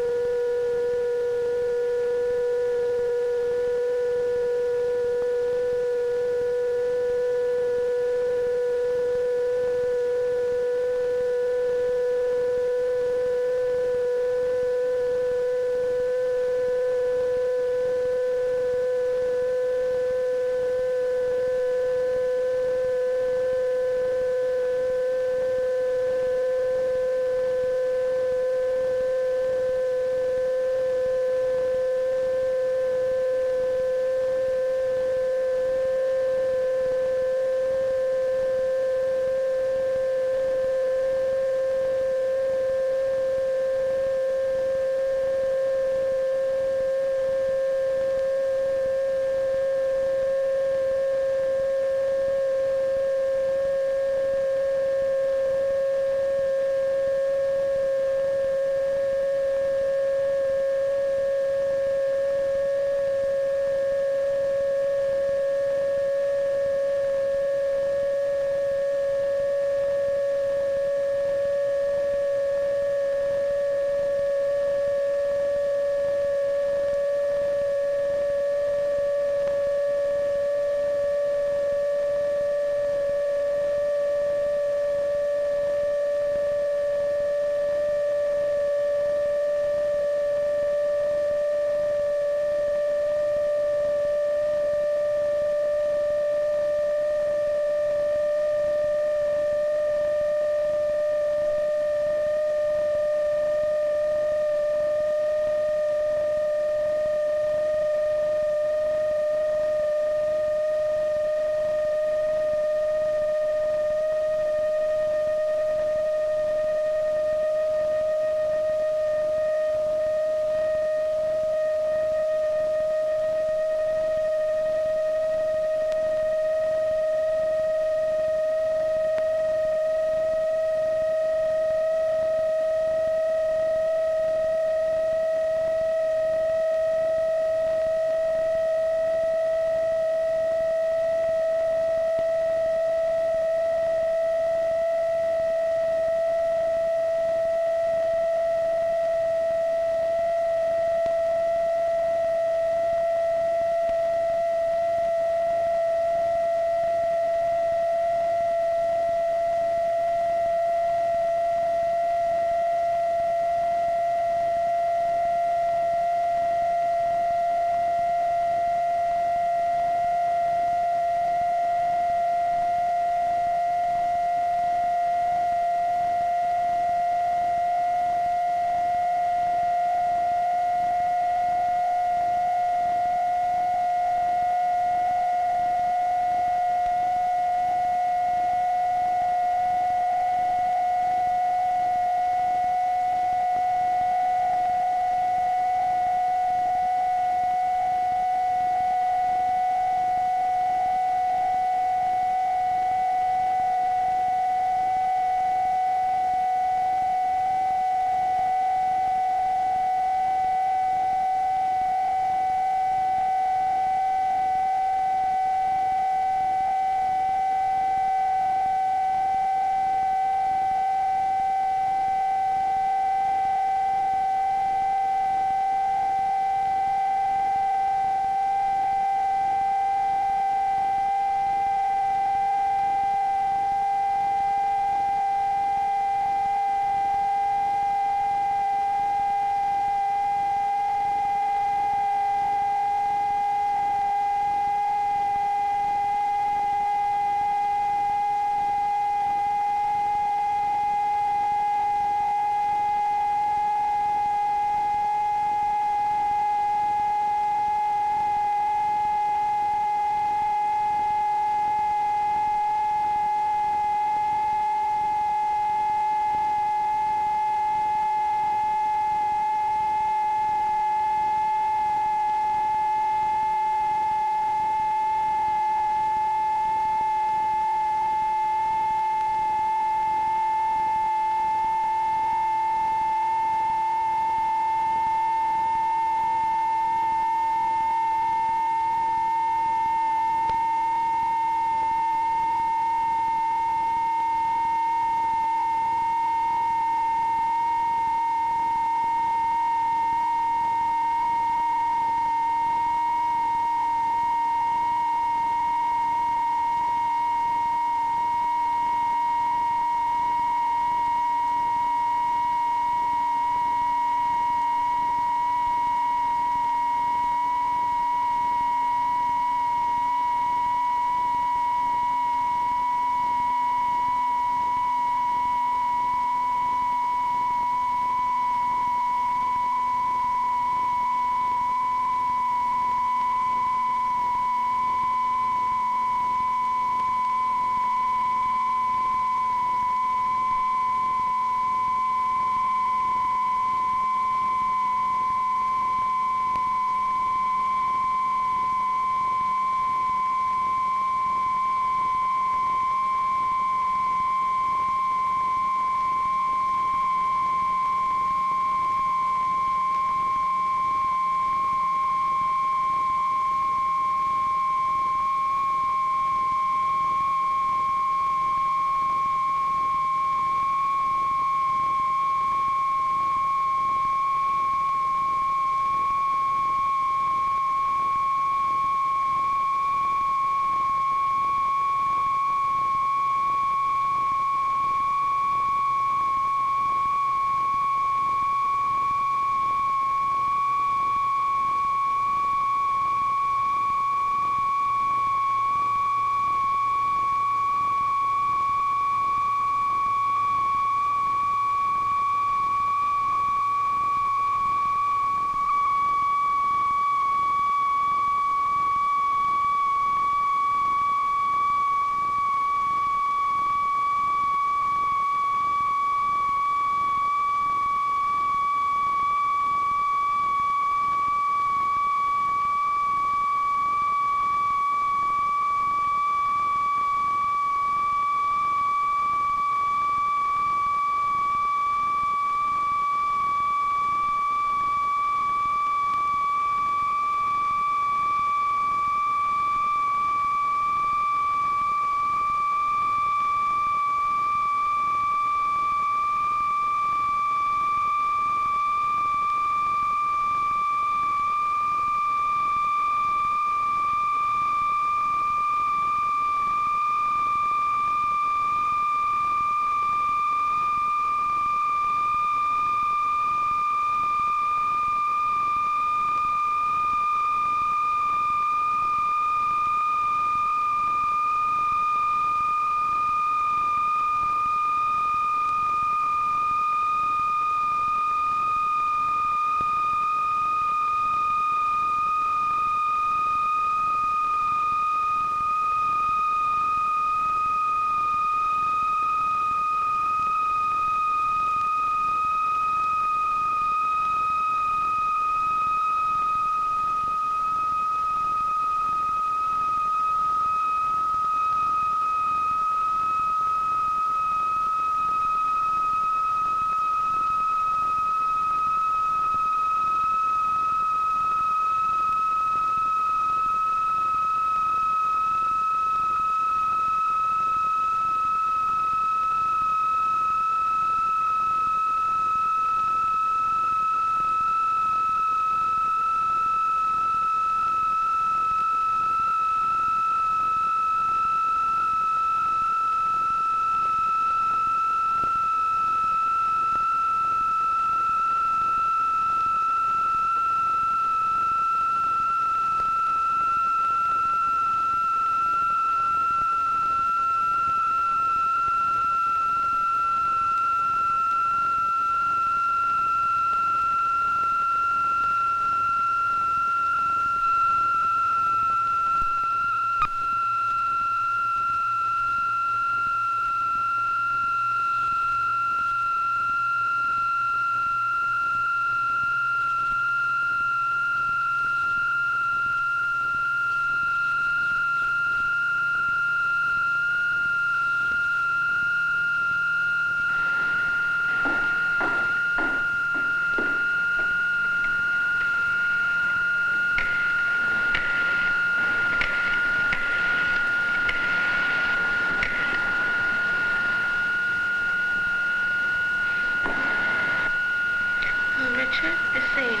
Richard, the same.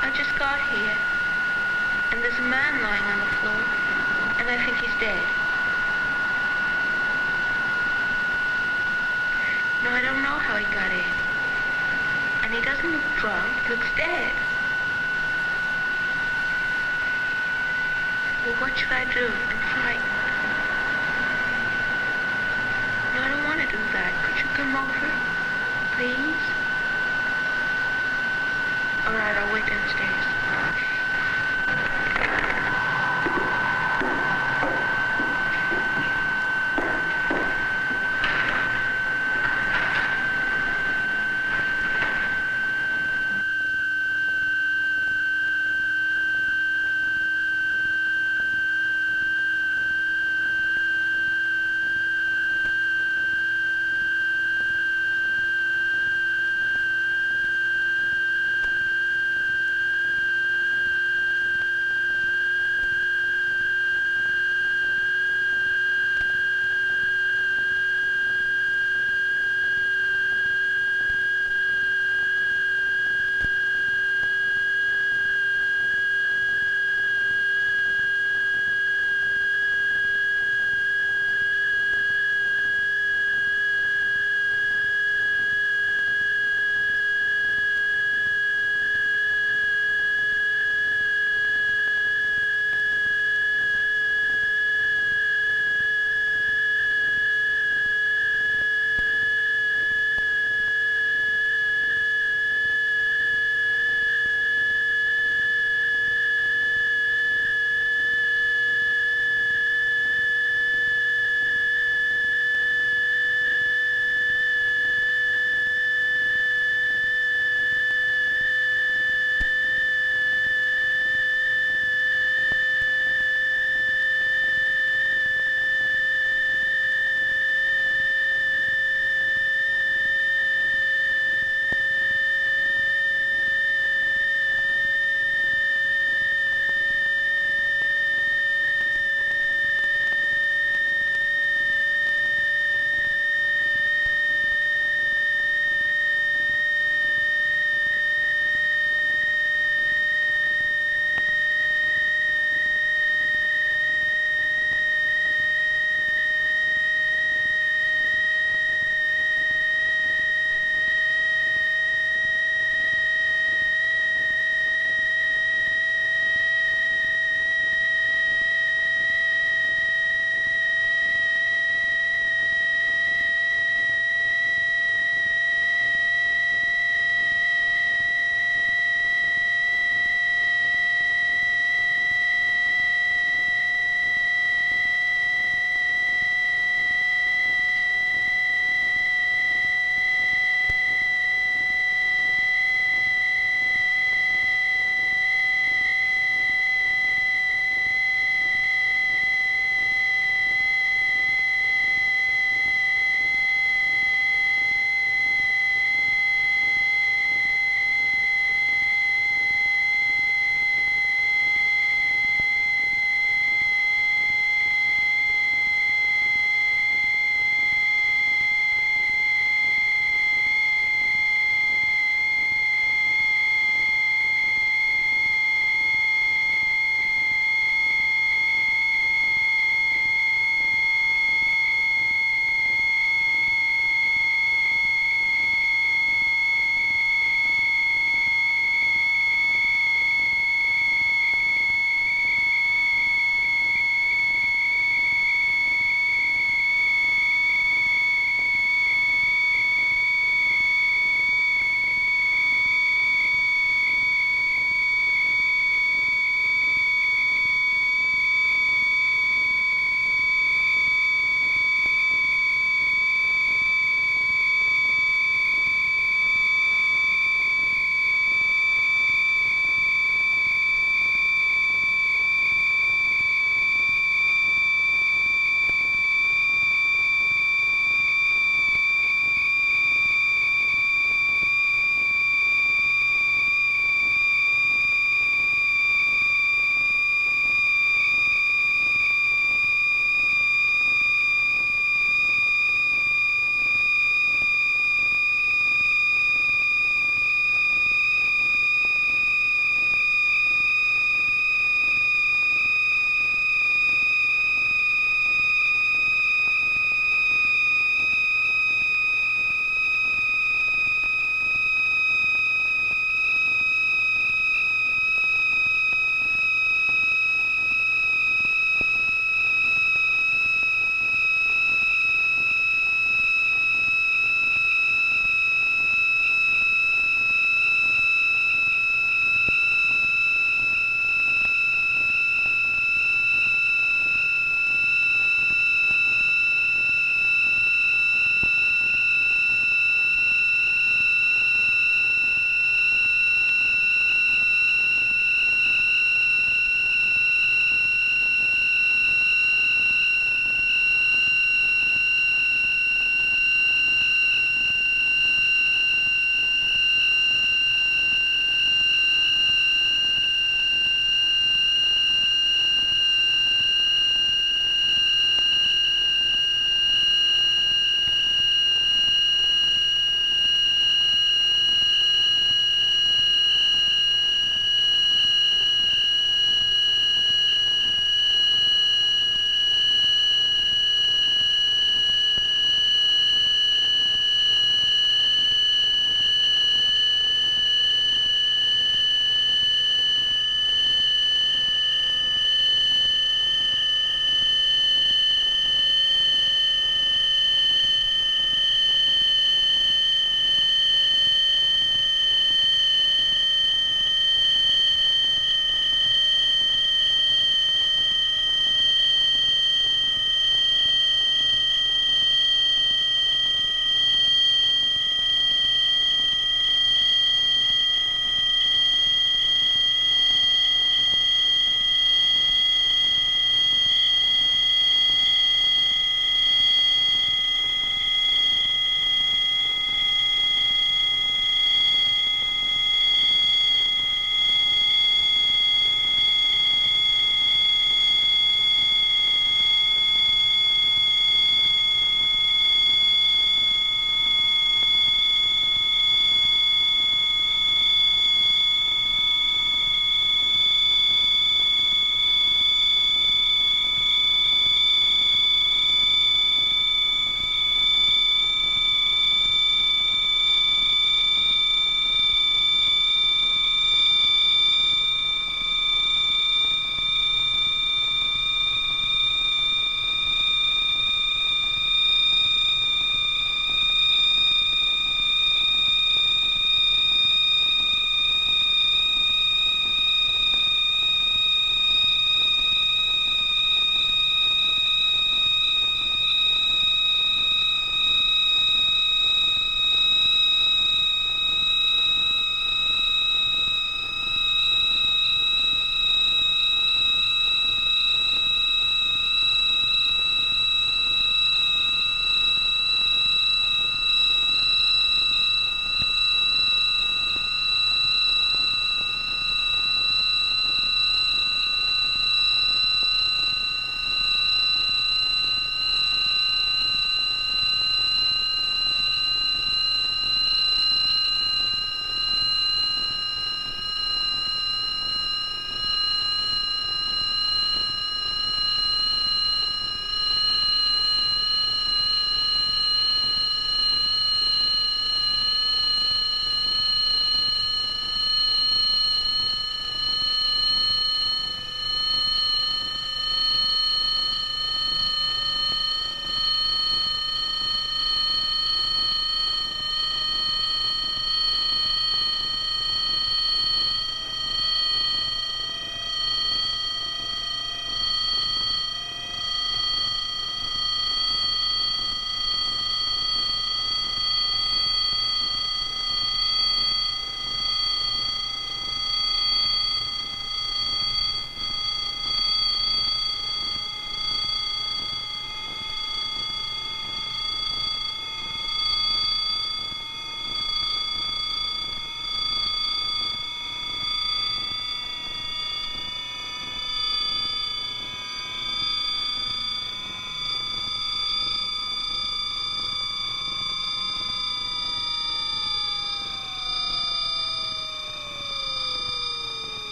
I just got here, and there's a man lying on the floor, and I think he's dead. No, I don't know how he got in. And he doesn't look drunk, he looks dead. Well, what should I do? I'm frightened. No, I don't want to do that. Could you come over, please? All right, I'll wait downstairs.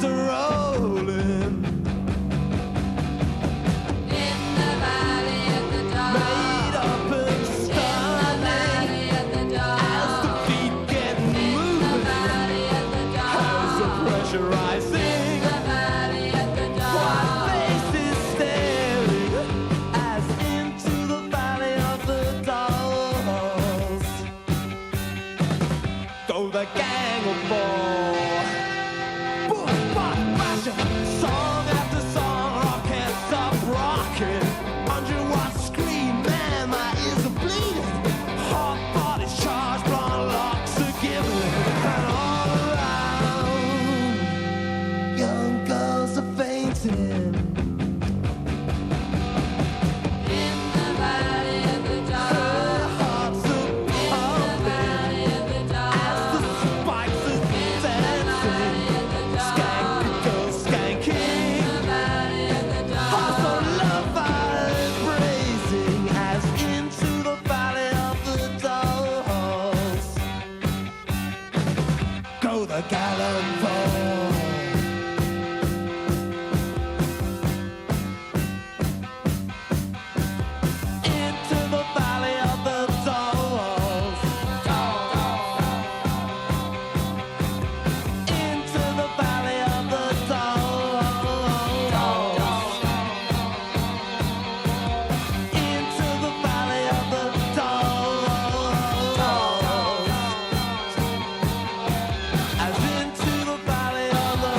cars are rolling. In the valley of the dolls. Made up and stunning. In the valley of the dolls. As the feet get moving. In the valley of the dolls. As the pressure rising. In the valley of the dolls. White faces staring as into the valley of the dolls. Go the gang of four. Boom, bop, bash, song after song, rock can't stop rocking. 100-watt scream, man, my ears are bleeding. Hot body's charged, blonde locks are given. And all around, young girls are fainting. In the valley of the dolls. Her hearts are pumping. In the valley of the dolls. As the spikes are dancing. Skank girls skanking. In the valley of the dolls. Hearts on love vibrating as into the valley of the dolls. Go the gallant ball. Into the valley of the dolls. Into the valley of the dolls. Into the valley of the dolls. As into the valley of the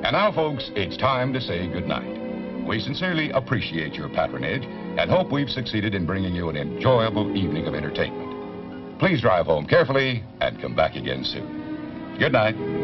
And now, folks, it's time to say goodnight. We sincerely appreciate your patronage and hope we've succeeded in bringing you an enjoyable evening of entertainment. Please drive home carefully and come back again soon. Good night.